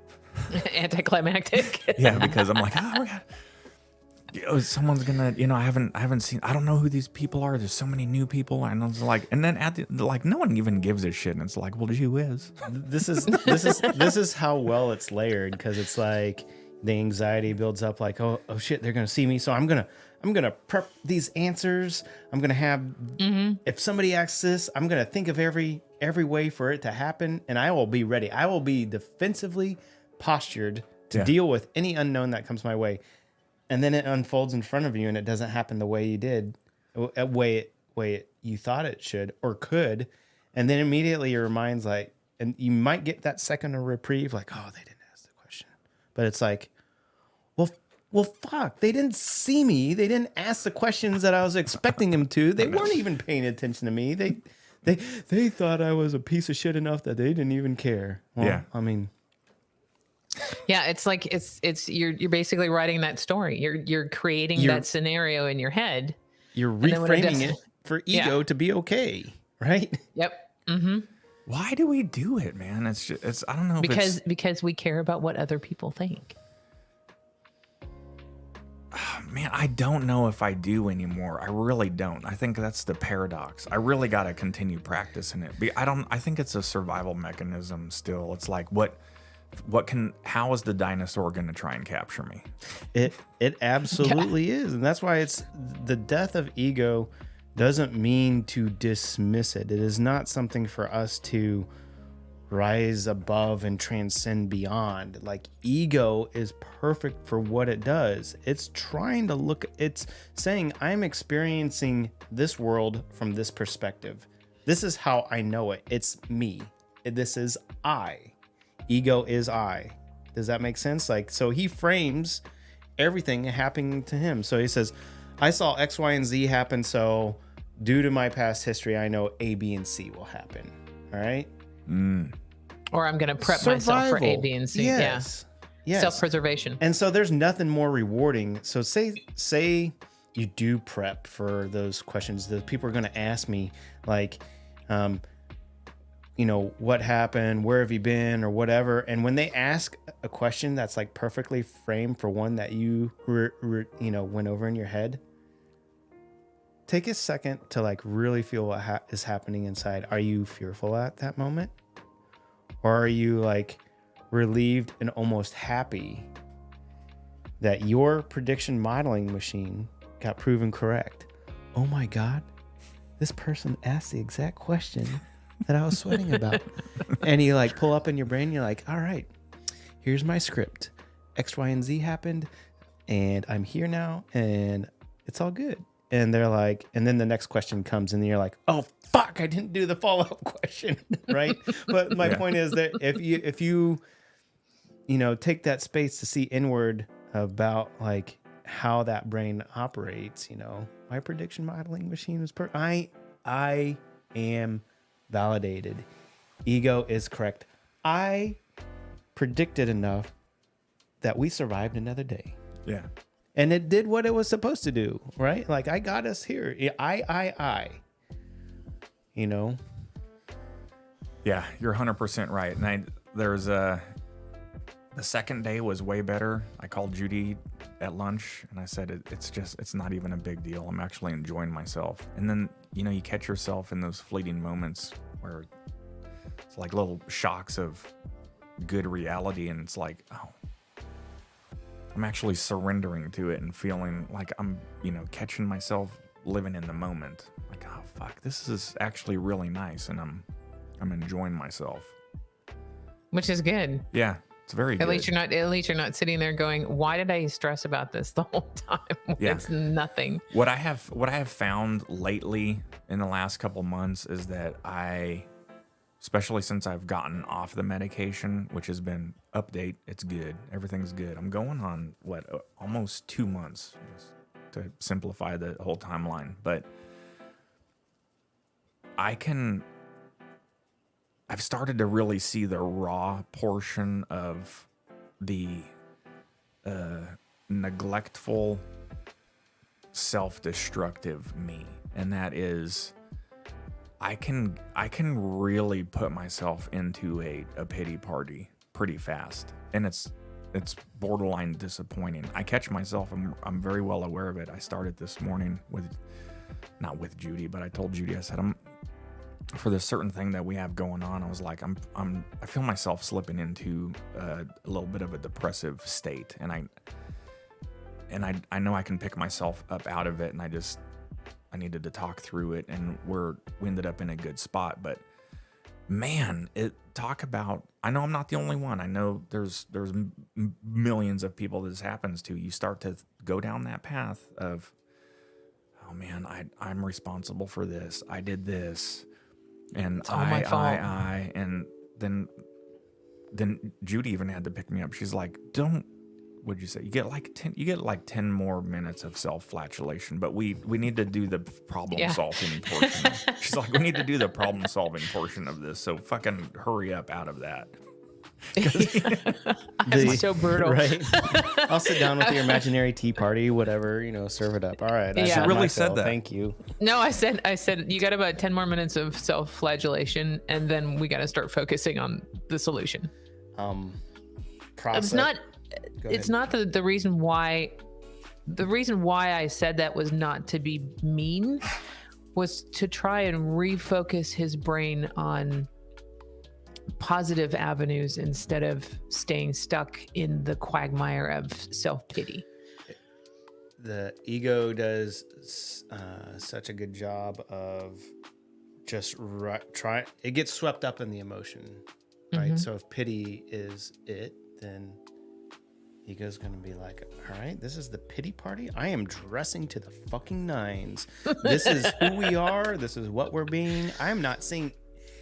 Anticlimactic. Yeah, because I'm like, oh my God. Someone's gonna, I haven't seen, I don't know who these people are. There's so many new people, and I was like, and then no one even gives a shit, and it's like, well, who is? This is how well it's layered, because it's like the anxiety builds up, like, oh shit, they're gonna see me, so I'm gonna prep these answers. I'm gonna have, if somebody asks this, I'm gonna think of every way for it to happen, and I will be ready. I will be defensively postured to deal with any unknown that comes my way. And then it unfolds in front of you, and it doesn't happen the way you did, way you thought it should or could. And then immediately your mind's like, and you might get that second of reprieve, like, oh, they didn't ask the question. But it's like, well, fuck, they didn't see me. They didn't ask the questions that I was expecting them to. They weren't even paying attention to me. They thought I was a piece of shit enough that they didn't even care. Well, Yeah. I mean, Yeah, it's like it's you're basically writing that story. You're creating that scenario in your head. you're then when it reframing doesn't- it for ego to be okay, right? Yep. Why do we do it, man? It's I don't know. Because we care about what other people think. Man, I don't know if I do anymore. I really don't. I think that's the paradox. I really got to continue practicing it. I think it's a survival mechanism still. It's like, how is the dinosaur going to try and capture me? It absolutely is. And that's why it's the death of ego doesn't mean to dismiss it. It is not something for us to rise above and transcend beyond. Like, ego is perfect for what it does. It's saying, I'm experiencing this world from this perspective. This is how I know it. It's me. This is I. Ego is I. Does that make sense? Like, so he frames everything happening to him. So he says, I saw X, Y, and Z happen. So due to my past history, I know A, B, and C will happen. All right. Or I'm going to prep myself for A, Survival. B, and C. Yes. Yeah. Yes. Self-preservation. And so there's nothing more rewarding. So say you do prep for those questions that people are going to ask me, like, what happened? Where have you been? Or whatever. And when they ask a question that's like perfectly framed for one that you went over in your head, take a second to like really feel what is happening inside. Are you fearful at that moment? Or are you like relieved and almost happy that your prediction modeling machine got proven correct? Oh my God, this person asked the exact question that I was sweating about. And you like pull up in your brain, you're like, all right, here's my script. X, Y, and Z happened, and I'm here now, and it's all good. and they're like, and then the next question comes and you're like, oh fuck, I didn't do the follow-up question. Right. But my point is that if you take that space to see inward about like how that brain operates, my prediction modeling machine is I am validated. Ego is correct. I predicted enough that we survived another day. Yeah. And it did what it was supposed to do, right? Like I got us here. I. Yeah, you're 100% right. And the second day was way better. I called Judy at lunch and I said, it's not even a big deal. I'm actually enjoying myself. And then, you catch yourself in those fleeting moments where it's like little shocks of good reality. And it's like, oh, I'm actually surrendering to it and feeling like I'm, catching myself living in the moment. Like, oh, fuck, this is actually really nice. And I'm enjoying myself. Which is good. Yeah. It's very good. At least you're not sitting there going, why did I stress about this the whole time? Yeah. It's nothing. What I have found lately in the last couple months is that especially since I've gotten off the medication, which has been update, it's good. Everything's good. I'm going on almost 2 months, just to simplify the whole timeline. But I've started to really see the raw portion of the neglectful, self-destructive me. And that is, I can really put myself into a pity party pretty fast. And it's borderline disappointing. I catch myself, I'm very well aware of it. I started this morning not with Judy, but I told Judy, I said, for this certain thing that we have going on, I was like, I feel myself slipping into a little bit of a depressive state, and I know I can pick myself up out of it, and I needed to talk through it, and we ended up in a good spot. But man, I know I'm not the only one. I know there's millions of people this happens to. You start to go down that path of, oh man, I'm responsible for this. I did this. And It's all my fault. and then Judy even had to pick me up. She's like, what'd you say? You get like 10 more minutes of self-flagellation, but we need to do the problem solving portion. She's like, we need to do the problem solving portion of this. So fucking hurry up out of that. So brutal. Right. I'll sit down with your imaginary tea party, whatever, serve it up. All right. I Yeah. got She really my said fill. that. Thank you. No, I said you got about 10 more minutes of self-flagellation, and then we got to start focusing on the solution. Process. It's not. Go It's ahead. not the reason why. The reason why I said that was not to be mean, was to try and refocus his brain on positive avenues instead of staying stuck in the quagmire of self-pity. The ego does such a good job of just try. It gets swept up in the emotion, right? Mm-hmm. So if pity is it, then ego's going to be like, all right, this is the pity party. I am dressing to the fucking nines. This is who we are. This is what we're being. I'm not seeing,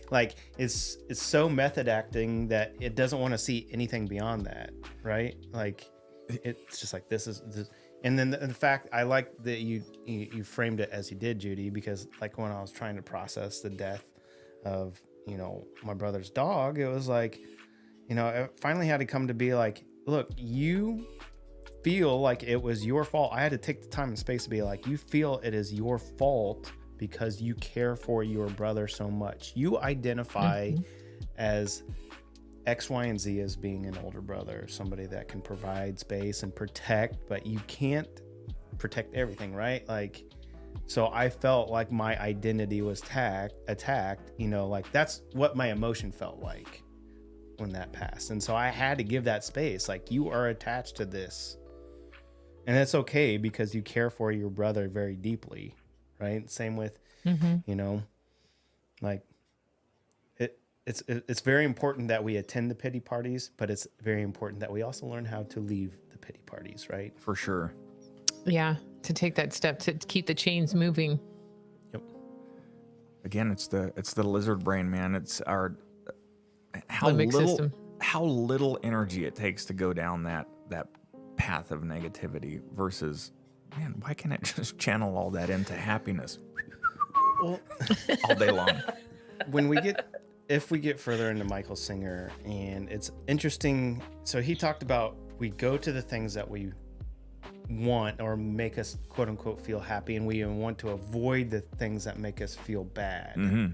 like, it's so method acting that it doesn't want to see anything beyond that, right? Like, it's just like, this is this. And then the fact, I like that you framed it as you did, Judy, because like when I was trying to process the death of, my brother's dog, it was like, it finally had to come to be like, look, you feel like it was your fault. I had to take the time and space to be like, you feel it is your fault because you care for your brother so much. You identify as X, Y, and Z as being an older brother, somebody that can provide space and protect, but you can't protect everything, right? Like, so I felt like my identity was attacked, like that's what my emotion felt like when that passed. And so I had to give that space. Like, you are attached to this, and it's okay because you care for your brother very deeply, right? Same with, like, it's very important that we attend the pity parties, but it's very important that we also learn how to leave the pity parties, right? For sure. Yeah, to take that step to keep the chains moving. Yep. Again, it's the lizard brain, man. It's our Limbic system. how little energy it takes to go down that path of negativity versus, man, why can't it just channel all that into happiness Well, all day long? if we get further into Michael Singer, and it's interesting. So he talked about we go to the things that we want or make us quote unquote feel happy, and we want to avoid the things that make us feel bad.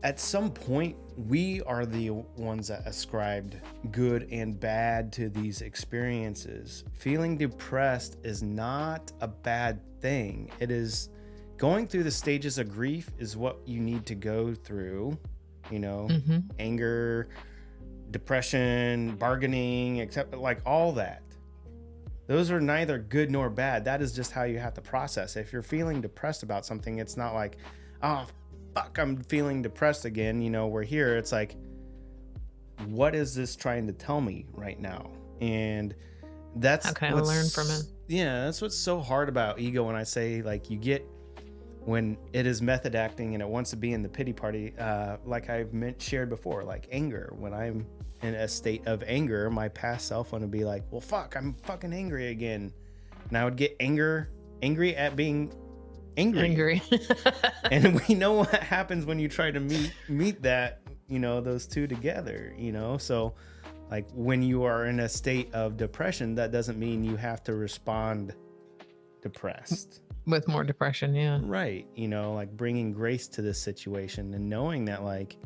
At some point, we are the ones that ascribed good and bad to these experiences. Feeling depressed is not a bad thing. It is going through the stages of grief is what you need to go through, anger, depression, bargaining, except like all that. Those are neither good nor bad. That is just how you have to process. If you're feeling depressed about something, it's not like, oh, fuck, I'm feeling depressed again. We're here. It's like, what is this trying to tell me right now? And that's How can I learn from it? Yeah, that's what's so hard about ego. When I say like when it is method acting and it wants to be in the pity party, like I've shared before, like anger. When I'm in a state of anger, my past self want to be like, well, fuck, I'm fucking angry again. And I would get angry at being angry. And we know what happens when you try to meet that, those two together, so like when you are in a state of depression, that doesn't mean you have to respond depressed With more depression, yeah. right. Like bringing grace to this situation and knowing that like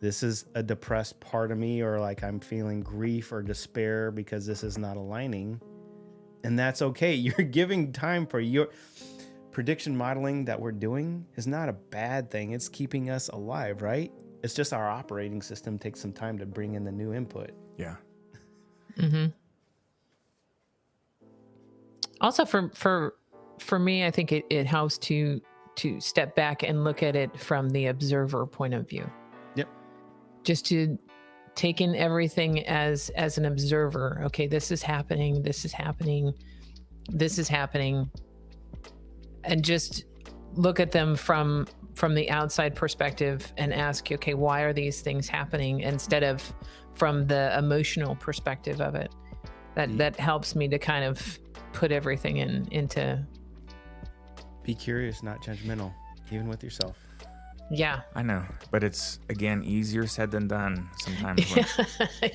this is a depressed part of me, or like I'm feeling grief or despair because this is not aligning, and that's okay. You're giving time for your prediction modeling that we're doing is not a bad thing. It's keeping us alive, right? It's just our operating system takes some time to bring in the new input. Yeah. Also, for me, I think it helps to step back and look at it from the observer point of view. Yep. Just to take in everything as an observer. Okay, this is happening. This is happening. This is happening. And just look at them from the outside perspective and ask, okay, why are these things happening, instead of from the emotional perspective of it. That helps me to kind of put everything into. Be curious, not judgmental, even with yourself. Yeah. I know, but it's again easier said than done sometimes.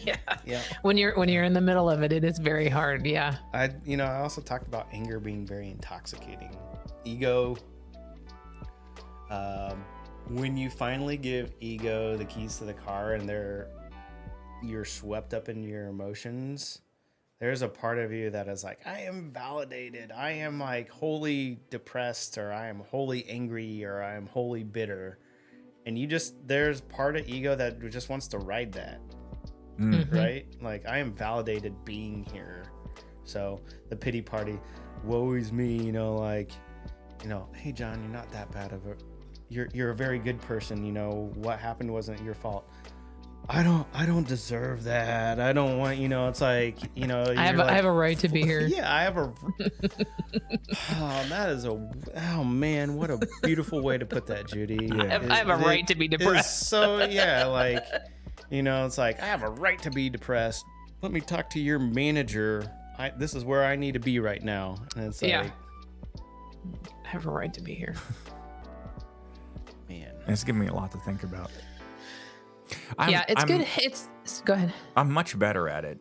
Yeah. When you're in the middle of it, it is very hard. Yeah. I also talked about anger being very intoxicating. Ego. When you finally give ego the keys to the car and you're swept up in your emotions, there's a part of you that is like, I am validated. I am like wholly depressed, or I am wholly angry, or I am wholly bitter. And there's part of ego that just wants to ride that. Right? Like, I am validated being here. So the pity party, woe is me, hey John, you're not that bad of you're a very good person. What happened wasn't your fault. I don't deserve that. I don't want, it's like, I have a right to be here. Yeah, I have a. Oh man, what a beautiful way to put that, Judy. I have a right to be depressed. So yeah, like, it's like I have a right to be depressed. Let me talk to your manager. This is where I need to be right now. And it's like, I have a right to be here. Man, It's giving me a lot to think about. It's good. Go ahead. I'm much better at it.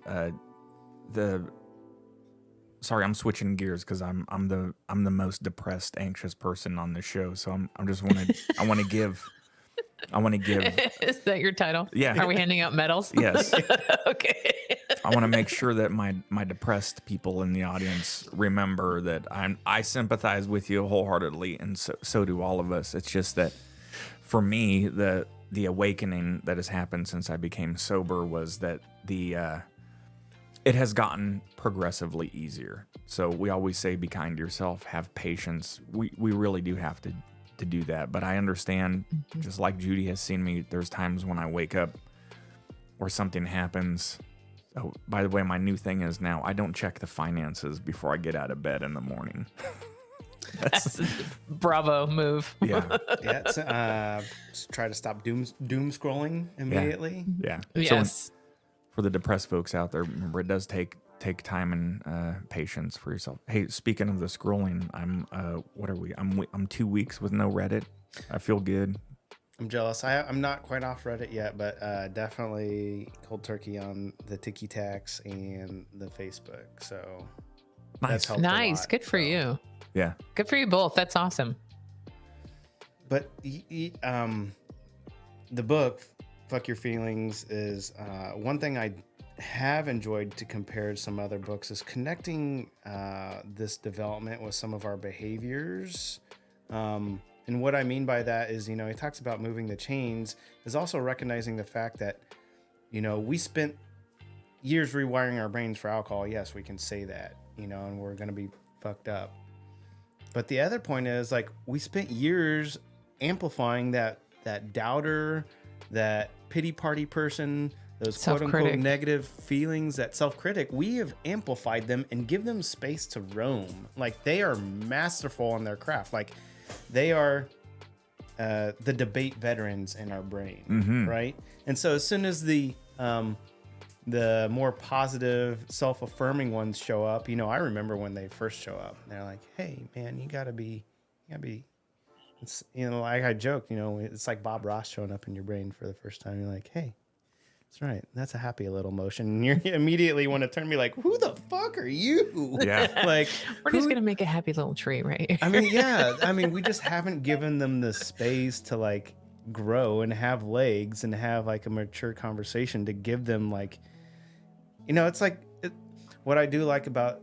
Sorry, I'm switching gears because I'm the most depressed, anxious person on the show. So I want to give. Is that your title? Yeah. Are we handing out medals? Yes. Okay. I want to make sure that my depressed people in the audience remember that I sympathize with you wholeheartedly, and so do all of us. It's just that for me, the awakening that has happened since I became sober was that it has gotten progressively easier. So we always say, be kind to yourself, have patience. We really do have to do that. But I understand, just like Judy has seen me, there's times when I wake up or something happens Oh, by the way, my new thing is now I don't check the finances before I get out of bed in the morning. That's a bravo move. Yeah. Yeah, try to stop doom scrolling immediately. Yeah. Yes. For the depressed folks out there, remember it does take time and patience for yourself. Hey, speaking of the scrolling, what are we? I'm 2 weeks with no Reddit. I feel good. I'm jealous. I'm not quite off Reddit yet, but definitely cold turkey on the Tiki Tacs and the Facebook. So that's helped a Nice. lot, Good for so. you. Yeah. Good for you both. That's awesome. But the book, Fuck Your Feelings, is one thing I have enjoyed to compare to some other books is connecting this development with some of our behaviors. And what I mean by that is, he talks about moving the chains, is also recognizing the fact that, we spent years rewiring our brains for alcohol. Yes, we can say that, and we're going to be fucked up. But the other point is, like, we spent years amplifying that doubter, that pity party person, those quote unquote Self-critic. negative feelings, that self-critic. We have amplified them and give them space to roam. Like, they are masterful in their craft. Like, they are the debate veterans in our brain, right? And so as soon as the more positive, self-affirming ones show up, I remember when they first show up, they're like, "Hey, man, you gotta be." It's, like I joke, it's like Bob Ross showing up in your brain for the first time. You're like, "Hey, that's right. That's a happy little emotion." And you immediately want to turn and be like, "Who the fuck are you?" Yeah. Like, We're just going to make a happy little tree, right? I mean, yeah. I mean, we just haven't given them the space to like grow and have legs and have like a mature conversation to give them like, it's like what I do like about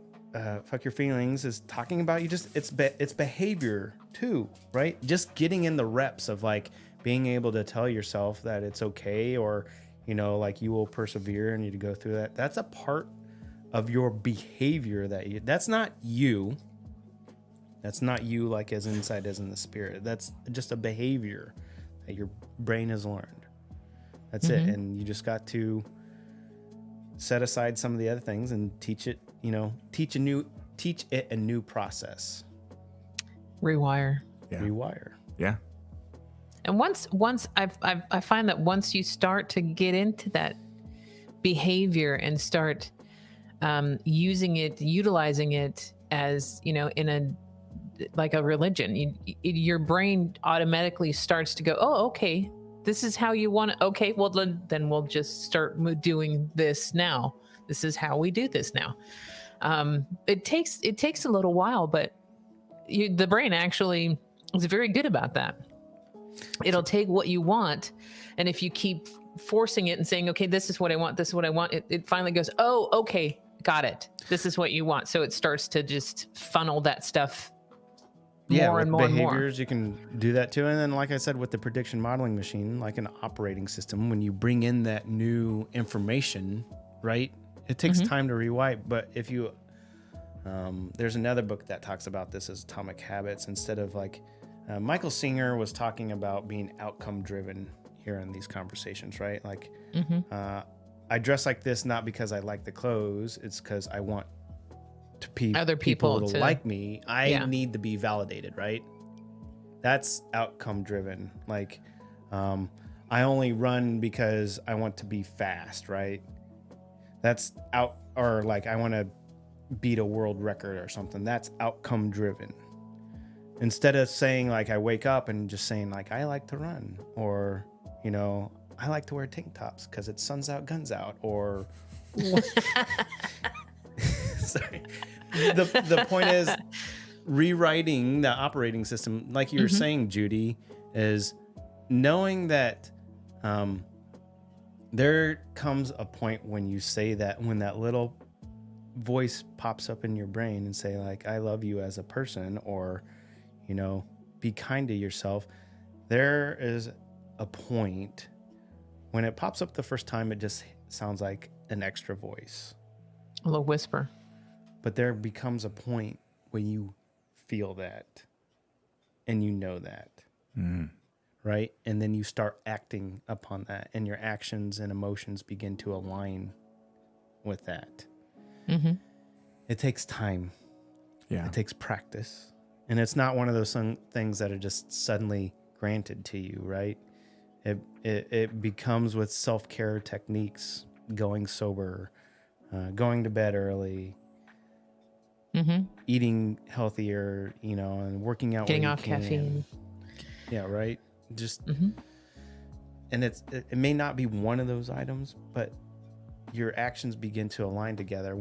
Fuck Your Feelings is talking about it's behavior too, right? Just getting in the reps of like being able to tell yourself that it's okay, or like you will persevere and you to go through that. That's a part of your behavior that's not you. That's not you, like as inside as in the spirit. That's just a behavior that your brain has learned. That's it. And you just got to set aside some of the other things and teach it a new process. Rewire. Yeah. Rewire. Yeah. And once I find that once you start to get into that behavior and start utilizing it as, in a like a religion, your brain automatically starts to go, oh, okay, this is how you want it. Okay, well then we'll just start doing this now. This is how we do this now. It takes a little while, but the brain actually is very good about that. It'll take what you want, and if you keep forcing it and saying, okay, this is what I want, this is what I want, it finally goes, oh, okay, got it. This is what you want. So it starts to just funnel that stuff more and more and more. Behaviors, you can do that too. And then, like I said, with the prediction modeling machine, like an operating system, when you bring in that new information, right, it takes time to rewrite. But if you, there's another book that talks about this as Atomic Habits. Instead of like, Michael Singer was talking about being outcome driven here in these conversations, right? Like, I dress like this not because I like the clothes, it's because I want other people to like me. I need to be validated, right? That's outcome driven. Like, I only run because I want to be fast, right? That's or like I want to beat a world record or something. That's outcome driven. Instead of saying like I wake up and just saying like I like to run, or I like to wear tank tops because it's suns out, guns out, or sorry. The point is rewriting the operating system, like you were saying, Judy, is knowing that there comes a point when you say that, when that little voice pops up in your brain and say like, I love you as a person, or, be kind to yourself. There is a point when it pops up the first time, it just sounds like an extra voice. A little whisper. But there becomes a point when you feel that and you know that, right? And then you start acting upon that, and your actions and emotions begin to align with that. Mm-hmm. It takes time. Yeah. It takes practice. And it's not one of those things that are just suddenly granted to you, right? It becomes with self-care techniques, going sober, going to bed early, Mm-hmm. eating healthier, and working out. Getting when you off can. caffeine. Yeah, right. Just, Mm-hmm. and it may not be one of those items, but your actions begin to align together.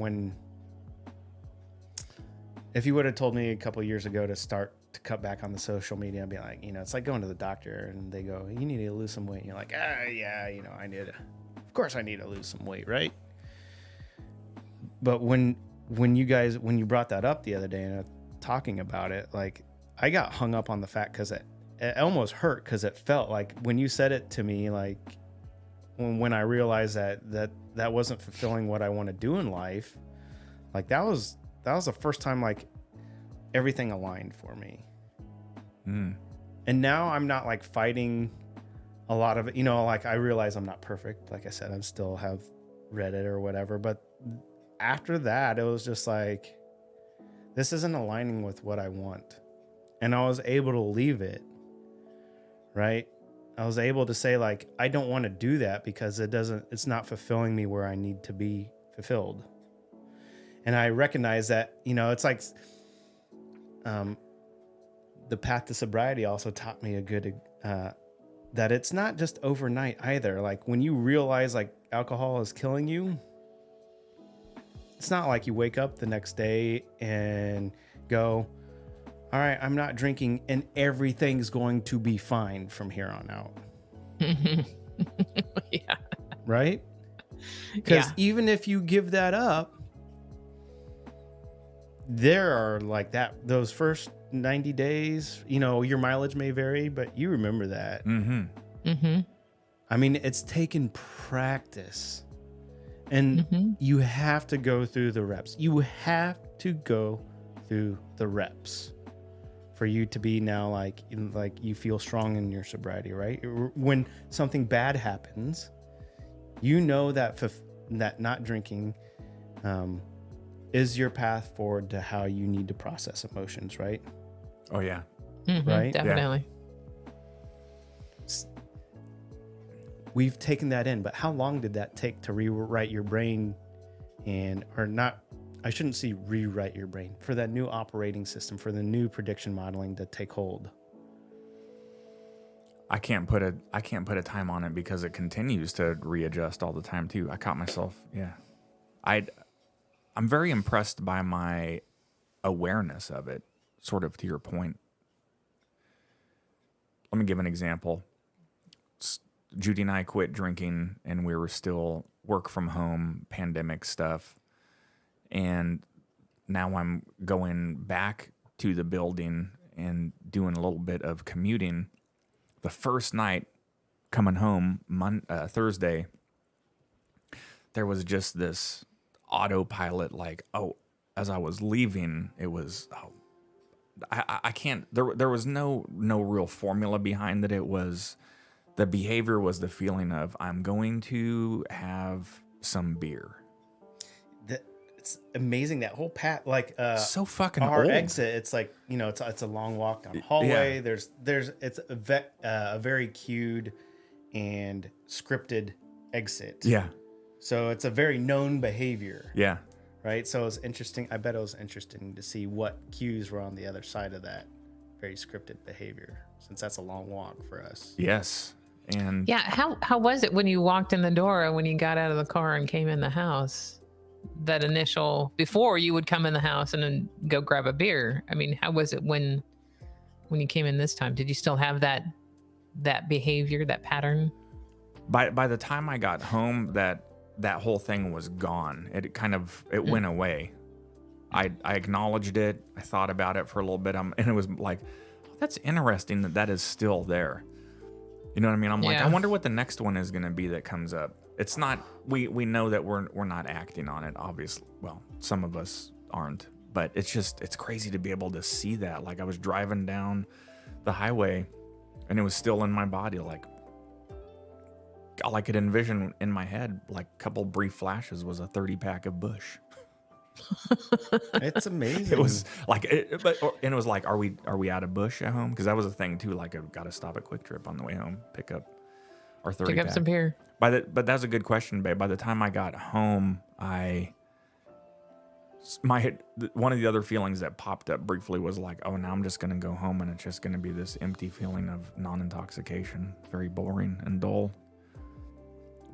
If you would have told me a couple years ago to cut back on the social media, I'd be like, it's like going to the doctor and they go, you need to lose some weight. And you're like, yeah, of course I need to lose some weight, right? But when you brought that up the other day and talking about it, like I got hung up on the fact because it almost hurt, because it felt like when you said it to me, like when I realized that wasn't fulfilling what I want to do in life, like that was the first time like everything aligned for me. And now I'm not like fighting a lot of it, like I realize I'm not perfect. Like I said, I still have Reddit or whatever, but after that, it was just like, this isn't aligning with what I want. And I was able to leave it, right? I was able to say like, I don't want to do that because it's not fulfilling me where I need to be fulfilled. And I recognize that, it's like, the path to sobriety also taught me that it's not just overnight either. Like when you realize like alcohol is killing you, it's not like you wake up the next day and go, all right, I'm not drinking and everything's going to be fine from here on out. Yeah. Right? Because Yeah. even if you give that up, there are like those first 90 days, your mileage may vary, but you remember that. Mm-hmm. Mm-hmm. I mean, it's taken practice, and you have to go through the reps. You have to go through the reps for you to be now like you feel strong in your sobriety, right? When something bad happens, that not drinking is your path forward to how you need to process emotions, right? Oh yeah. Mm-hmm. Right? Definitely. We've taken that in, but how long did that take to rewrite your brain I shouldn't say rewrite your brain, for that new operating system, for the new prediction modeling to take hold? I can't put a time on it because it continues to readjust all the time too. I caught myself. Yeah. I'm very impressed by my awareness of it, sort of to your point. Let me give an example. Judy and I quit drinking and we were still work from home, pandemic stuff. And now I'm going back to the building and doing a little bit of commuting. The first night coming home, Thursday, there was just this autopilot, like, as I was leaving, it was, I can't, there was no real formula behind it. It was, the behavior was the feeling of, I'm going to have some beer. It's amazing, that whole path, like So fucking our old. exit. It's like, it's a long walk down hallway. Yeah. It's a very cued and scripted exit. Yeah. So it's a very known behavior. Yeah. Right. So it's interesting. I bet it was interesting to see what cues were on the other side of that very scripted behavior, since that's a long walk for us. Yes. And Yeah. How was it when you walked in the door and when you got out of the car and came in the house? That initial, before you would come in the house and then go grab a beer. I mean, how was it when you came in this time? Did you still have that behavior, that pattern? by the time I got home, that whole thing was gone. It went away. I acknowledged it. I thought about it for a little bit. And it was like, that's interesting that is still there. You know what I mean? I'm like, Yeah. I wonder what the next one is going to be that comes up. It's not, we know that we're not acting on it, obviously. Well, some of us aren't, but it's crazy to be able to see that. Like I was driving down the highway and it was still in my body. Like, all I could envision in my head, like a couple brief flashes, was a 30-pack of Bush. It's amazing. It was like, and it was like, are we out of Bush at home? Because that was a thing too. Like, I've got to stop at Quick Trip on the way home, pick up our 30 Pick up pack. some beer. But that's a good question, babe. By the time I got home, one of the other feelings that popped up briefly was like, oh, now I'm just gonna go home and it's just gonna be this empty feeling of non-intoxication, very boring and dull.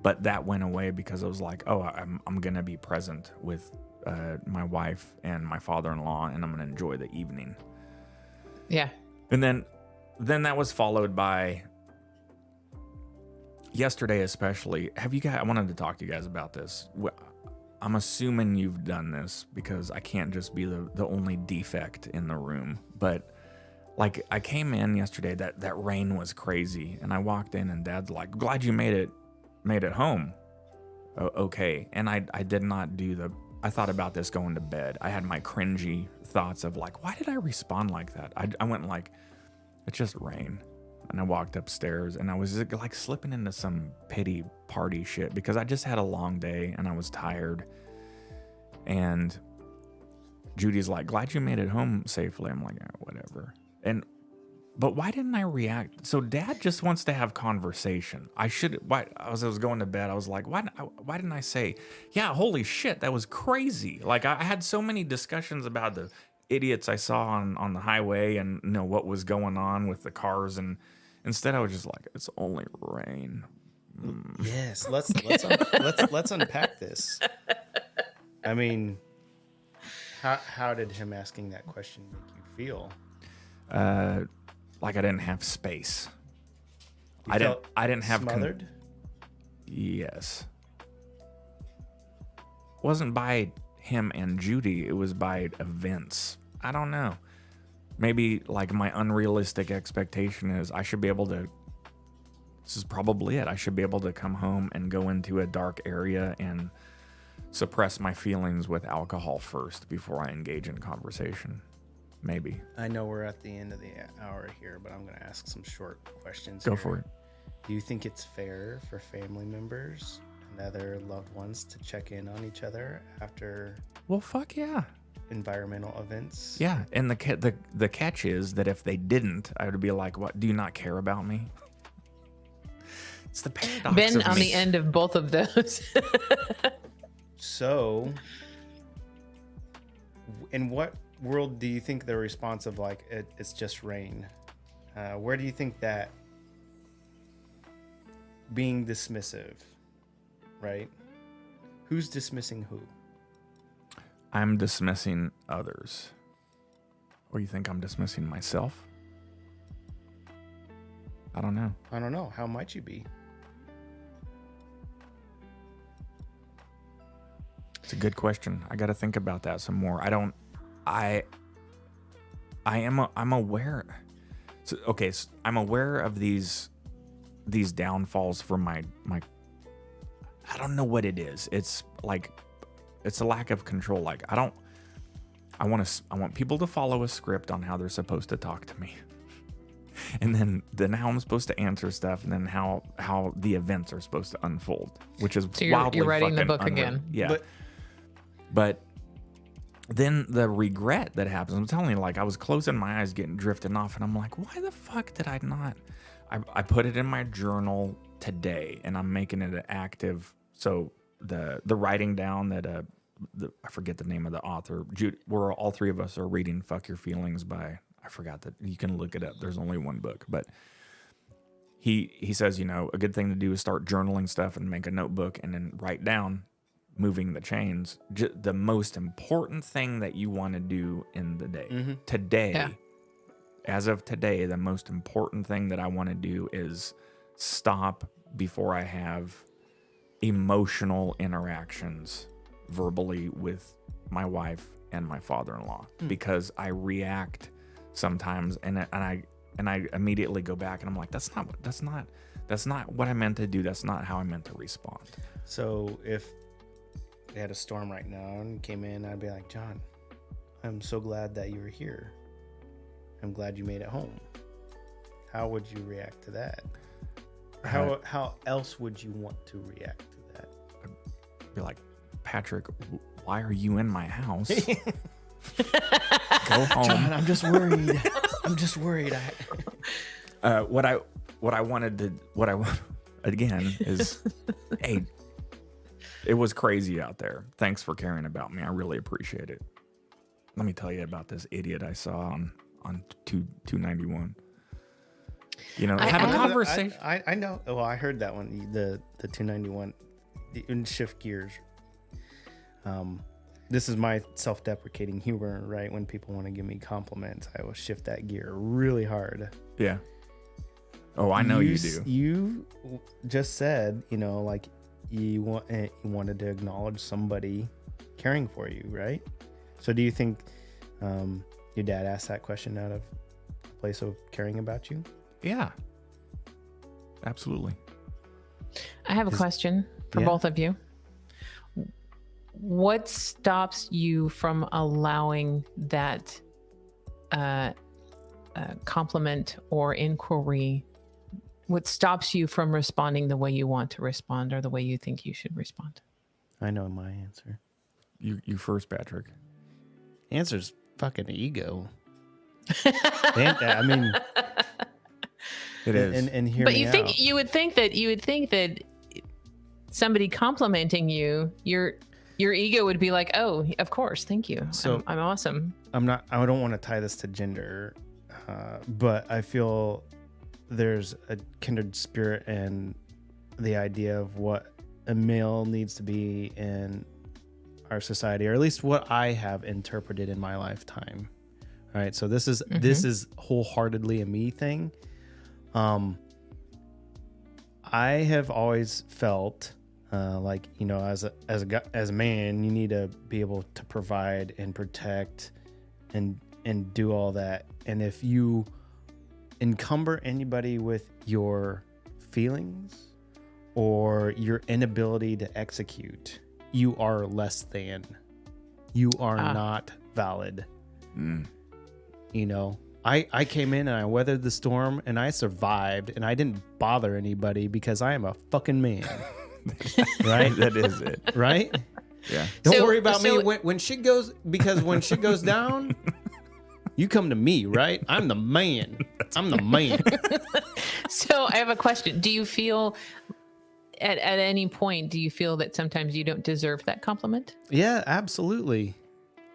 But that went away because I was like, oh, I'm gonna be present with my wife and my father-in-law, and I'm gonna enjoy the evening. Yeah. And then that was followed by yesterday, especially. I wanted to talk to you guys about this. I'm assuming you've done this because I can't just be the only defect in the room. But like, I came in yesterday, that rain was crazy, and I walked in and Dad's like, glad you made it home. Okay. And I did not do I thought about this going to bed. I had my cringy thoughts of like, why did I respond like that? I went like, it's just rain. And I walked upstairs and I was like slipping into some pity party shit because I just had a long day and I was tired. And Judy's like, glad you made it home safely. I'm like, whatever. But why didn't I react? So Dad just wants to have conversation. As I was going to bed, I was like, why didn't I say, yeah, holy shit, that was crazy. Like, I had so many discussions about the idiots I saw on the highway and what was going on with the cars, and instead I was just like, it's only rain. Yes, let's unpack this. I mean, how did him asking that question make you feel? Like I didn't have space. You I didn't have smothered. Yes. Wasn't by him and Judy, it was by events. I don't know. Maybe like my unrealistic expectation is I should be able to, this is probably it. I should be able to come home and go into a dark area and suppress my feelings with alcohol first before I engage in conversation. Maybe. I know we're at the end of the hour here, but I'm going to ask some short questions. Go here. for it. Do you think it's fair for family members and other loved ones to check in on each other after Well, fuck yeah. environmental events? Yeah, and the catch is that if they didn't, I would be like, what, do you not care about me? It's the paradox Been of on me. the end of both of those. So, in what world do you think the response of like it's just rain? Where do you think that being dismissive, right? Who's dismissing who? I'm dismissing others. Or you think I'm dismissing myself? I don't know. I don't know. How might you be? It's a good question. I got to think about that some more. I'm aware. So, okay, so I'm aware of these downfalls from my I don't know what it is. It's like it's a lack of control. Like I want people to follow a script on how they're supposed to talk to me. And then how I'm supposed to answer stuff, and then how the events are supposed to unfold, which is So wildly you're writing the fucking book unreal. again. Yeah. But then the regret that happens, I'm telling you, like I was closing my eyes, getting drifting off, and I'm like, why the fuck did I not? I put it in my journal today, and I'm making it an active. So the writing down that I forget the name of the author. We're all three of us are reading "Fuck Your Feelings" by, I forgot that, you can look it up. There's only one book, but he says, a good thing to do is start journaling stuff and make a notebook and then write down, moving the chains, the most important thing that you want to do in the day. Mm-hmm. Today, Yeah. As of today, the most important thing that I want to do is stop before I have emotional interactions verbally with my wife and my father-in-law, because I react sometimes and I immediately go back and I'm like, that's not what I meant to do. That's not how I meant to respond. So if they had a storm right now and came in, I'd be like, John, I'm so glad that you were here. I'm glad you made it home. How would you react to that? how else would you want to react to that? Be like, Patrick, why are you in my house? Go home. I'm just worried. I'm just worried. What I again is, hey, it was crazy out there. Thanks for caring about me. I really appreciate it. Let me tell you about this idiot I saw on 291. You know, have a conversation. I know. Well, I heard that one. The 291, the shift gears. This is my self-deprecating humor, right? When people want to give me compliments, I will shift that gear really hard. Yeah. Oh, I know you do. You just said, you know, like you wanted to acknowledge somebody caring for you, right? So do you think your dad asked that question out of a place of caring about you? Yeah. Absolutely. I have a question for yeah. both of you. What stops you from allowing that compliment or inquiry? What stops you from responding the way you want to respond or the way you think you should respond? I know my answer. You first, Patrick. Answer's fucking ego. I mean, It is. and hear But me out. you would think that somebody complimenting you, your ego would be like, oh, of course, thank you. So- I'm awesome. I don't want to tie this to gender, but I feel there's a kindred spirit and the idea of what a male needs to be in our society, or at least what I have interpreted in my lifetime. All right. So this is wholeheartedly a me thing. I have always felt like, you know, as a man, you need to be able to provide and protect and do all that. And if you encumber anybody with your feelings or your inability to execute, you are less than. You are not valid. You know, I came in and I weathered the storm and I survived and I didn't bother anybody because I am a fucking man. Right? That is it. Right? Yeah. Don't worry about me when shit goes, because when shit goes down, you come to me, right? I'm the man. I'm the man. So I have a question. Do you feel at any point, do you feel that sometimes you don't deserve that compliment? Yeah, absolutely.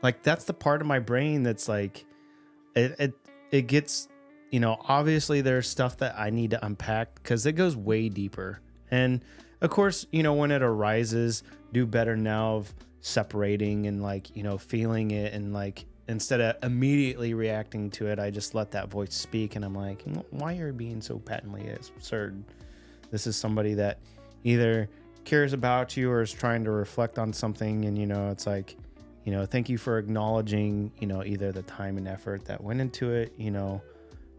Like that's the part of my brain that's like, it gets, you know, obviously there's stuff that I need to unpack because it goes way deeper. And of course, you know, when it arises, do better now of separating and like, you know, feeling it, and like instead of immediately reacting to it, I just let that voice speak and I'm like, why are you being so patently absurd? This is somebody that either cares about you or is trying to reflect on something, and you know, it's like, you know, thank you for acknowledging, you know, either the time and effort that went into it, you know,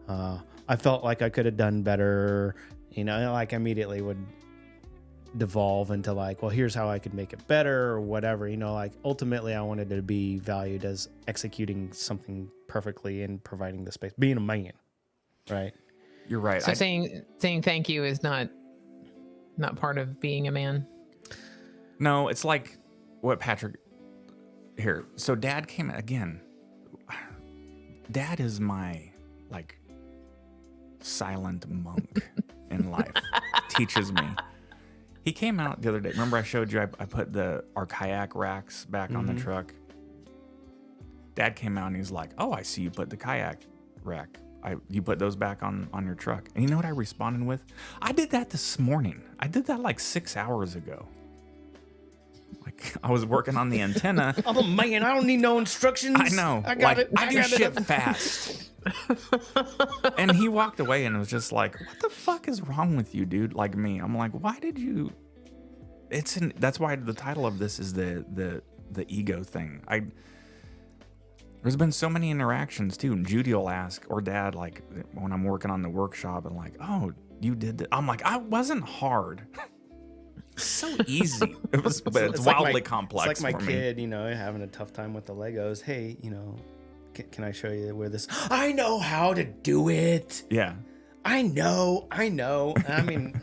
I felt like I could have done better, you know, like immediately would devolve into like, well, here's how I could make it better or whatever, you know, like ultimately I wanted to be valued as executing something perfectly and providing the space, being a man, right? You're right. So saying thank you is not part of being a man. No, it's like what Patrick here. So Dad came again. Dad is my like silent monk in life. Teaches me. He came out the other day. Remember I showed you I put our kayak racks back on the truck. Dad came out and he's like, "Oh, I see you put the kayak rack. You put those back on your truck." And you know what I responded with? "I did that this morning. I did that like 6 hours ago." Like I was working on the antenna. I'm a man. I don't need no instructions. I know. I got it. I do shit fast. And he walked away and was just like, "What the fuck is wrong with you, dude?" Like me. I'm like, "Why did you?" That's why the title of this is the ego thing. There's been so many interactions too, and Judy will ask, or Dad, like when I'm working on the workshop, and like, "Oh, you did that." I'm like, "I wasn't hard." So easy. It was, but it's wildly like complex. It's like my for me. kid, you know, having a tough time with the Legos. Hey, you know, can I show you where this? I know how to do it. Yeah. I know. I mean,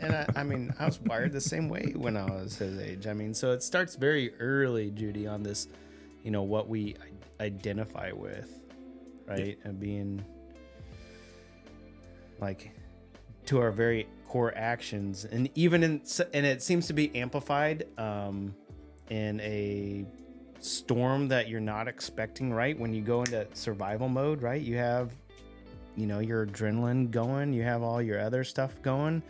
I was wired the same way when I was his age. I mean, so it starts very early, Judy, on this, what we identify with, right? And being like to our very core actions, and even and it seems to be amplified in a storm that you're not expecting, right? When you go into survival mode, right? You have your adrenaline going, you have all your other stuff going.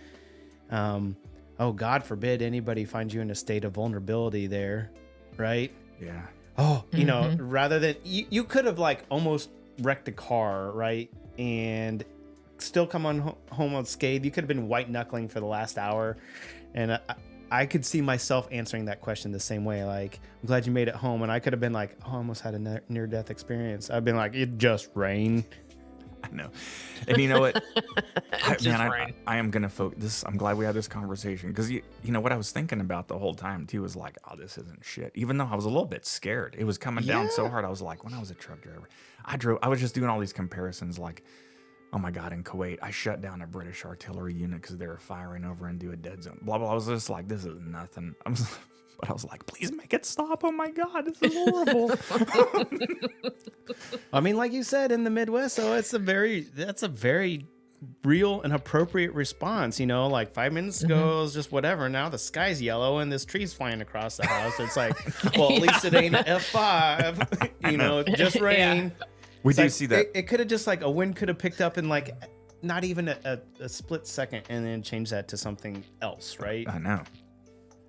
Oh, God forbid anybody finds you in a state of vulnerability there, right? Yeah. Oh, rather than you could have like almost wrecked a car, right? And still come on home unscathed. You could have been white knuckling for the last hour. And I could see myself answering that question the same way. Like, I'm glad you made it home. And I could have been like, oh, I almost had a near-death experience. I've been like, it just rained. I know. And you know what? I am going to focus. I'm glad we had this conversation because you know what I was thinking about the whole time too was like, oh, this isn't shit. Even though I was a little bit scared. It was coming down so hard. I was like, when I was a truck driver, I was just doing all these comparisons like, oh my God, in Kuwait, I shut down a British artillery unit because they were firing over into a dead zone. Blah, blah. I was just like, this is nothing. But I was like, please make it stop. Oh my God, this is horrible. I mean, like you said, in the Midwest, so that's a very real and appropriate response. Like 5 minutes ago, it was just whatever. Now the sky's yellow and this tree's flying across the house. It's like, well, at least it ain't an F5. Just rain. Yeah. We It's do like, see that. It could have just like a wind could have picked up in like not even a split second and then changed that to something else, right? I know.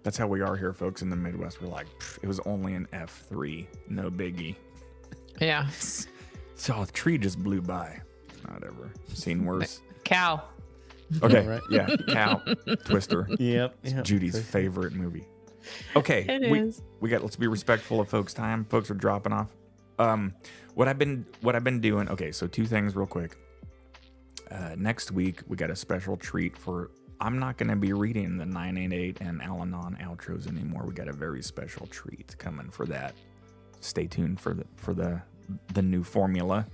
That's how we are here, folks, in the Midwest. We're like, it was only an F3, no biggie. Yeah. So a tree just blew by. Not ever seen worse. Cow. Okay, Right. yeah, Cow, Twister. Yep. It's Judy's favorite movie. Okay, we got. Let's be respectful of folks' time. Folks are dropping off. What I've been doing. Okay, so 2 things real quick. Next week we got a special treat for. I'm not going to be reading the 988 and Al-Anon outros anymore. We got a very special treat coming for that. Stay tuned for the new formula.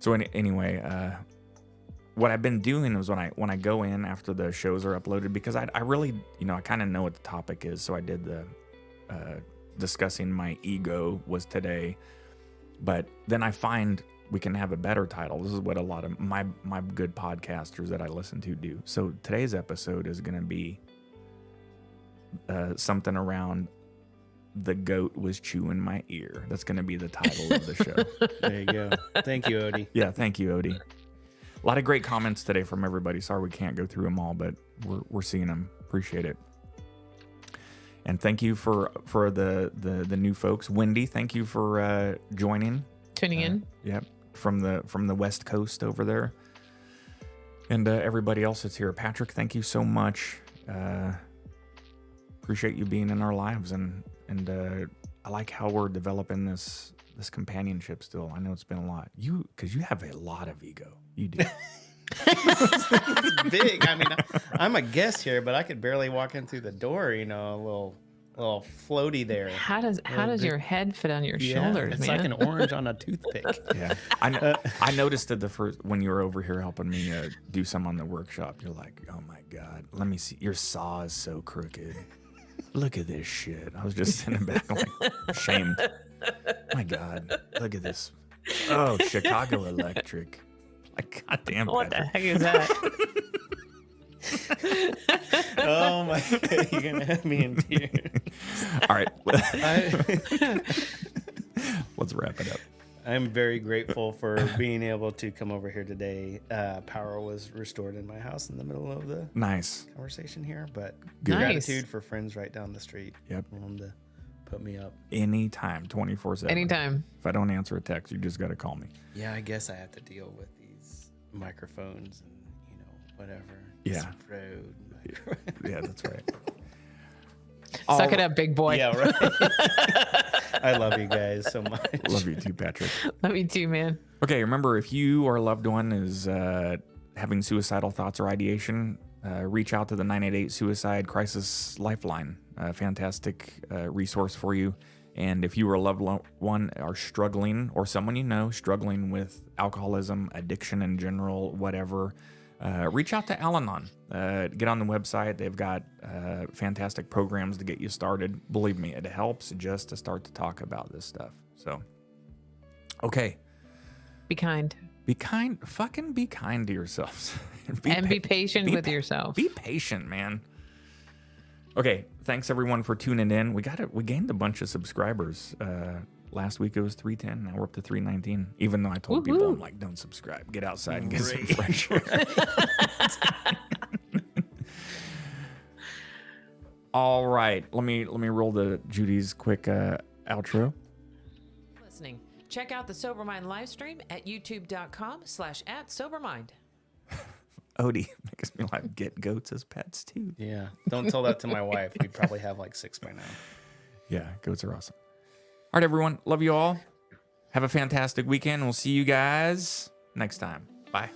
So anyway, what I've been doing is when I go in after the shows are uploaded, because I really, I kind of know what the topic is. So I did the discussing my ego was today, but then I find we can have a better title. This is what a lot of my good podcasters that I listen to do. So today's episode is going to be something around the goat was chewing my ear. That's going to be the title of the show. There you go. Thank you, Odie. Yeah, thank you, Odie. A lot of great comments today from everybody. Sorry we can't go through them all, but we're seeing them. Appreciate it. And thank you for the new folks. Wendy, thank you for joining. Tuning in. Yep, from the West Coast over there. And everybody else that's here. Patrick, thank you so much. Appreciate you being in our lives, and I like how we're developing this companionship still. I know it's been a lot. Because you have a lot of ego. You do. It's big. I mean, I'm a guest here, but I could barely walk in through the door. A little floaty there. How does your head fit on your shoulders, it's man? like an orange on a toothpick. Yeah, I noticed it the first when you were over here helping me do some on the workshop. You're like, oh my God, let me see. Your saw is so crooked. Look at this shit. I was just sitting back like ashamed. My God, look at this. Oh, Chicago Electric. Like, goddamn. What the Patrick. heck is that? Oh my God, you're gonna have me in tears. All right. Let's wrap it up. I'm very grateful for being able to come over here today. Power was restored in my house in the middle of the Nice. conversation here, but Nice. gratitude for friends right down the street. Yep. Willing to put me up. Anytime, 24/7. Anytime. If I don't answer a text, you just got to call me. Yeah, I guess I have to deal with these microphones and whatever. Yeah. This road microphone. Yeah, that's right. Suck it up, big boy. Yeah, right. I love you guys so much. Love you too, Patrick. Love you too, man. Okay, remember, if you or a loved one is having suicidal thoughts or ideation, reach out to the 988 Suicide Crisis Lifeline. A fantastic resource for you. And if you or a loved one are struggling, or someone you know struggling with alcoholism, addiction in general, whatever, reach out to Al-Anon. Get on the website. They've got fantastic programs to get you started. Believe me, it helps just to start to talk about this stuff. So, okay. Be kind. Be kind. Fucking be kind to yourselves. Be patient with yourself. Be patient, man. Okay. Thanks everyone for tuning in. We gained a bunch of subscribers. Last week it was 310. Now we're up to 319. Even though I told people, I'm like, don't subscribe. Get outside and get some fresh air. All right. Let me roll the Judy's quick outro. Listening. Check out the Sober Mind live stream at youtube.com/@sobermind. Odie makes me like get goats as pets too. Yeah. Don't tell that to my wife. We'd probably have like 6 by now. Yeah, goats are awesome. All right, everyone. Love you all. Have a fantastic weekend. We'll see you guys next time. Bye.